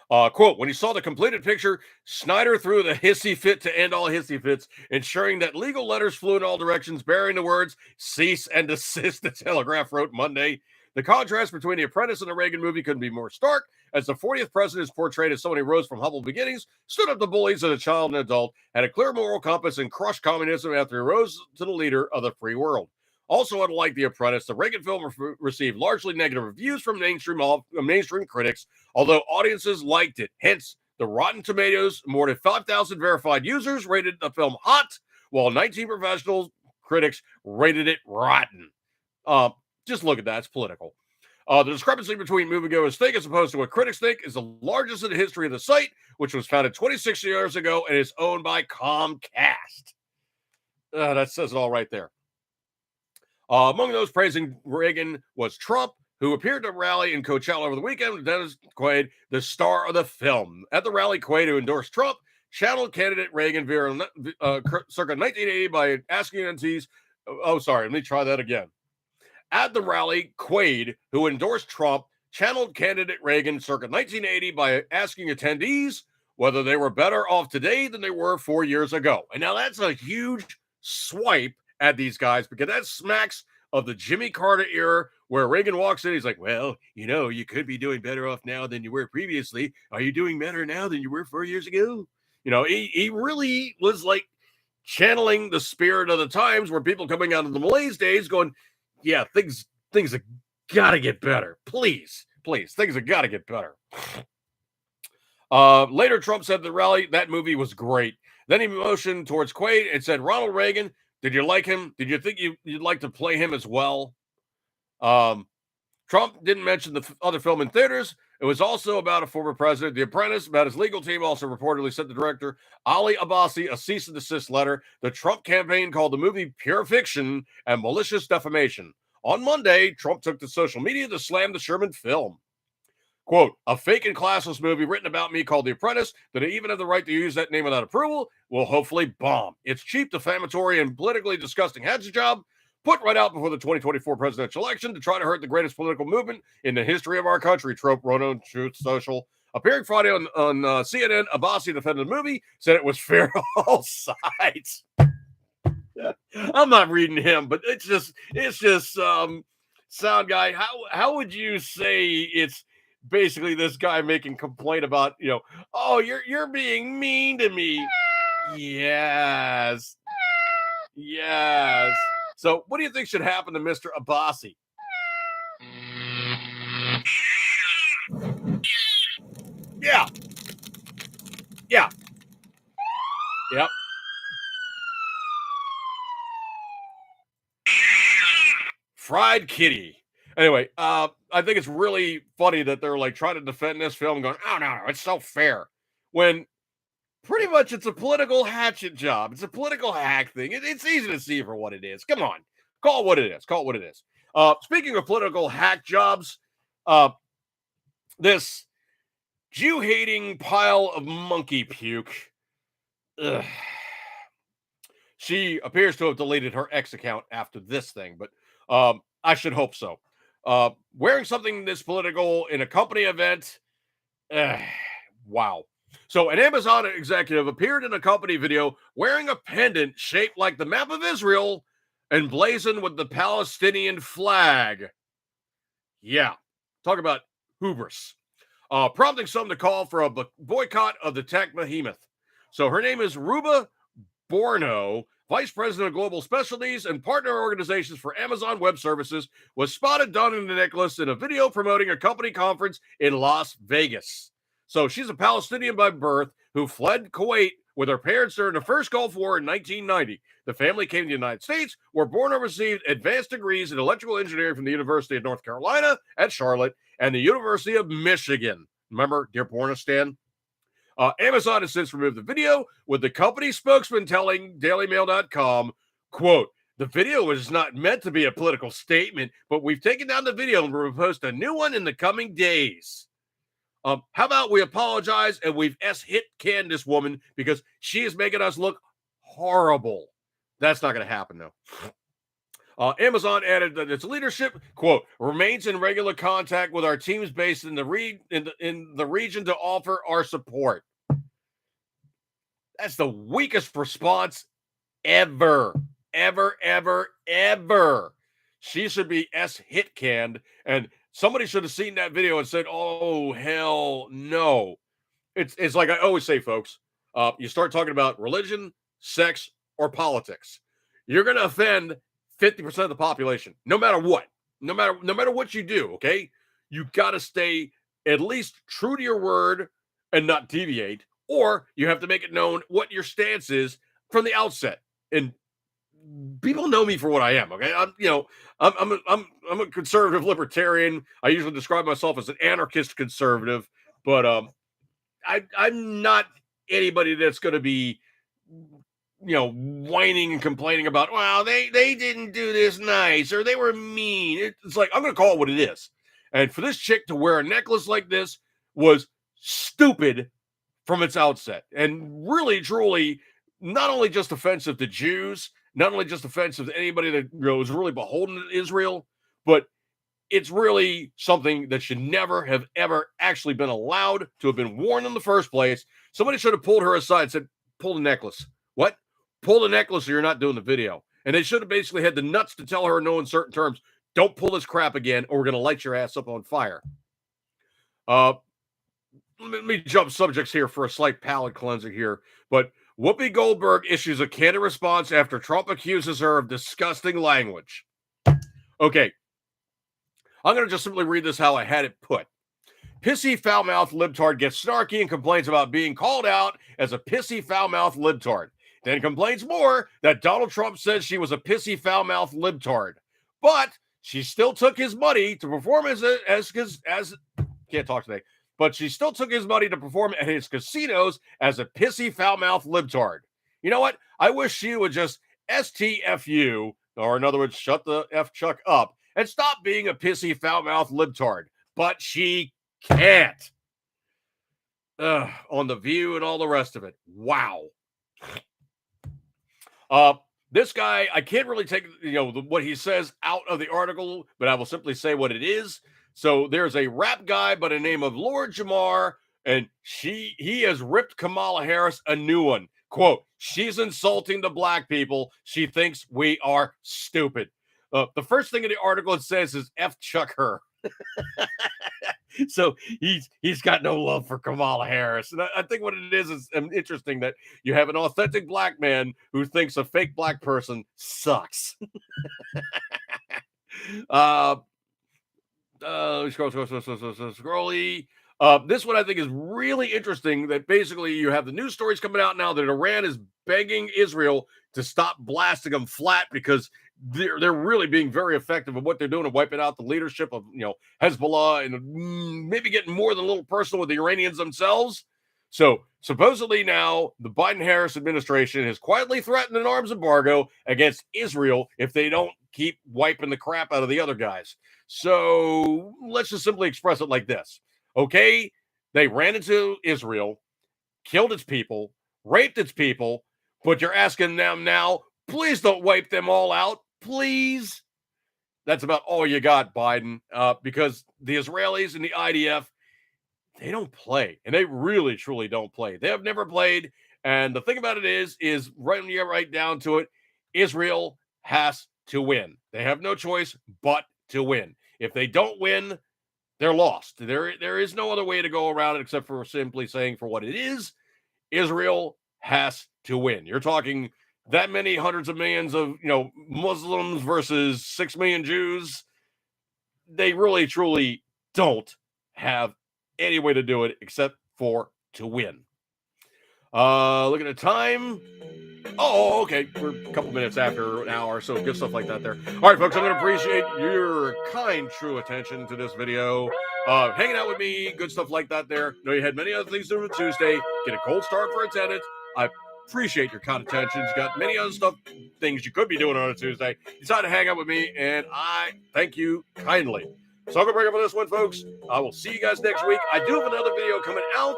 Quote, when he saw the completed picture, Snyder threw the hissy fit to end all hissy fits, ensuring that legal letters flew in all directions, bearing the words, cease and desist, the Telegraph wrote Monday. The contrast between The Apprentice and the Reagan movie couldn't be more stark, as the 40th president is portrayed as someone who rose from humble beginnings, stood up to bullies as a child and adult, had a clear moral compass, and crushed communism after he rose to the leader of the free world. Also, unlike The Apprentice, the Reagan film received largely negative reviews from mainstream critics, although audiences liked it. Hence, the Rotten Tomatoes, more than 5,000 verified users rated the film hot, while 19 professional critics rated it rotten. Just look at that. It's political. The discrepancy between moviegoers think as opposed to what critics think is the largest in the history of the site, which was founded 26 years ago and is owned by Comcast. That says it all right there. Among those praising Reagan was Trump, who appeared at a rally in Coachella over the weekend with Dennis Quaid, the star of the film. At the rally, Quaid, who endorsed Trump, channeled candidate Reagan via circa 1980 by asking attendees. Let me try that again. At the rally, Quaid, who endorsed Trump, channeled candidate Reagan circa 1980 by asking attendees whether they were better off today than they were 4 years ago. And now that's a huge swipe at these guys because that smacks of the Jimmy Carter era where Reagan walks in. He's like, well, you could be doing better off now than you were previously. Are you doing better now than you were 4 years ago? He really was like channeling the spirit of the times where people coming out of the malaise days going, yeah, things have got to get better. Please, things have got to get better. Later, Trump said at the rally, that movie was great. Then he motioned towards Quaid and said, Ronald Reagan, did you like him? Did you think you'd like to play him as well? Trump didn't mention the other film in theaters. It was also about a former president. The Apprentice, about his legal team, also reportedly sent the director, Ali Abbasi, a cease and desist letter. The Trump campaign called the movie pure fiction and malicious defamation. On Monday, Trump took to social media to slam the Sherman film. Quote, a fake and classless movie written about me called The Apprentice that I even have the right to use that name without approval will hopefully bomb. It's cheap, defamatory, and politically disgusting hatchet job put right out before the 2024 presidential election to try to hurt the greatest political movement in the history of our country, Trump wrote on Truth Social. Appearing Friday on CNN, Abbasi defended the movie, said it was fair to all sides. I'm not reading him, but it's just sound guy. How would you say it's basically this guy making complaint about, oh, you're being mean to me. Yes. So what do you think should happen to Mr. Abbasi? Yeah. Yep. Fried kitty. Anyway, I think it's really funny that they're like trying to defend this film going, oh, no, it's so fair. When pretty much it's a political hatchet job. It's a political hack thing. It's easy to see for what it is. Come on. Call it what it is. Speaking of political hack jobs, this Jew-hating pile of monkey puke, she appears to have deleted her X account after this thing, but I should hope so. Wearing something this political in a company event, wow. So an Amazon executive appeared in a company video wearing a pendant shaped like the map of Israel and blazoned with the Palestinian flag. Yeah, talk about hubris. Prompting some to call for a boycott of the tech behemoth. So her name is Ruba Borno, Vice President of Global Specialties and Partner Organizations for Amazon Web Services, was spotted donning the necklace in a video promoting a company conference in Las Vegas. So she's a Palestinian by birth who fled Kuwait with her parents during the first Gulf War in 1990. The family came to the United States, where Borno received advanced degrees in electrical engineering from the University of North Carolina at Charlotte and the University of Michigan. Remember, dear Pornistan? Amazon has since removed the video, with the company spokesman telling DailyMail.com, quote, "The video was not meant to be a political statement, but we've taken down the video and we'll post a new one in the coming days. How about we apologize and we've hit Candace woman because she is making us look horrible." That's not going to happen, though. Amazon added that its leadership, quote, "remains in regular contact with our teams based in the region to offer our support." That's the weakest response ever. She should be hit canned, and somebody should have seen that video and said, "Oh, hell no." It's like I always say, folks, you start talking about religion, sex, or politics, you're going to offend 50% of the population, no matter what. No matter what you do, okay? You got to stay at least true to your word and not deviate, or you have to make it known what your stance is from the outset. And people know me for what I am, okay? I'm a conservative libertarian. I usually describe myself as an anarchist conservative, but I'm not anybody that's going to be, whining and complaining about, well, they didn't do this nice or they were mean. It's like, I'm going to call it what it is. And for this chick to wear a necklace like this was stupid from its outset, and really, truly, not only just offensive to Jews, not only just offensive to anybody that is really beholden to Israel, but it's really something that should never have ever actually been allowed to have been worn in the first place. Somebody should have pulled her aside and said, "Pull the necklace." What? Pull the necklace or you're not doing the video. And they should have basically had the nuts to tell her no in certain terms, "Don't pull this crap again or we're going to light your ass up on fire." Let me jump subjects here for a slight palate cleanser here. But Whoopi Goldberg issues a candid response after Trump accuses her of disgusting language. Okay. I'm going to just simply read this how I had it put. Pissy foul-mouthed libtard gets snarky and complains about being called out as a pissy foul-mouthed libtard. Then complains more that Donald Trump says she was a pissy foul-mouthed libtard. But she still took his money to perform as can't talk today. But she still took his money to perform at his casinos as a pissy foul-mouthed libtard. You know what? I wish she would just STFU, or in other words, shut the F Chuck up, and stop being a pissy foul-mouthed libtard. But she can't. On The View and all the rest of it. Wow. This guy, I can't really take what he says out of the article, but I will simply say what it is. So there's a rap guy by the name of Lord Jamar, and he has ripped Kamala Harris a new one. Quote, "She's insulting the black people. She thinks we are stupid." The first thing in the article it says is F Chuck her. So he's got no love for Kamala Harris. And I think what it is interesting that you have an authentic black man who thinks a fake black person sucks. Scrolly. This one I think is really interesting, that basically you have the news stories coming out now that Iran is begging Israel to stop blasting them flat because they're really being very effective in what they're doing and wiping out the leadership of Hezbollah and maybe getting more than a little personal with the Iranians themselves. So supposedly now the Biden-Harris administration has quietly threatened an arms embargo against Israel if they don't keep wiping the crap out of the other guys. So let's just simply express it like this. Okay, they ran into Israel, killed its people, raped its people, but you're asking them now, please don't wipe them all out, please. That's about all you got, Biden, because the Israelis and the IDF, they don't play, and they really, truly don't play. They have never played, and the thing about it is right when you get right down to it, Israel has to win. They have no choice but to win. If they don't win, they're lost. There is no other way to go around it except for simply saying for what it is, Israel has to win. You're talking that many hundreds of millions of Muslims versus 6 million Jews. They really, truly don't have any way to do it except for to win. Look at the time. Oh, okay. We're a couple minutes after an hour, so good stuff like that there. All right, folks, I'm going to appreciate your kind, true attention to this video. hanging out with me, good stuff like that there. Know you had many other things to do on Tuesday. Get a cold start for attendance. I appreciate your kind attention. You got many other things you could be doing on a Tuesday. Decided to hang out with me, and I thank you kindly. So I'm going to break up on this one, folks. I will see you guys next week. I do have another video coming out.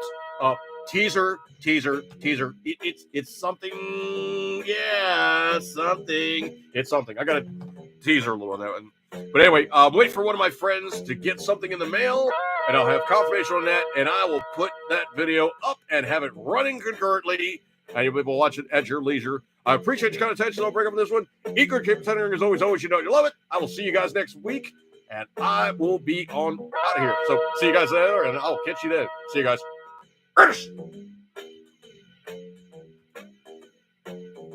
Teaser. It's something. Yeah, something. It's something. I got to teaser a little on that one. But anyway, wait for one of my friends to get something in the mail, and I'll have confirmation on that, and I will put that video up and have it running concurrently, and you'll be able to watch it at your leisure. I appreciate your kind of attention. I'll break up on this one. Eat good, keep pretending as always, you know you love it. I will see you guys next week, and I will be on out of here. So see you guys there, and I'll catch you then. See you guys.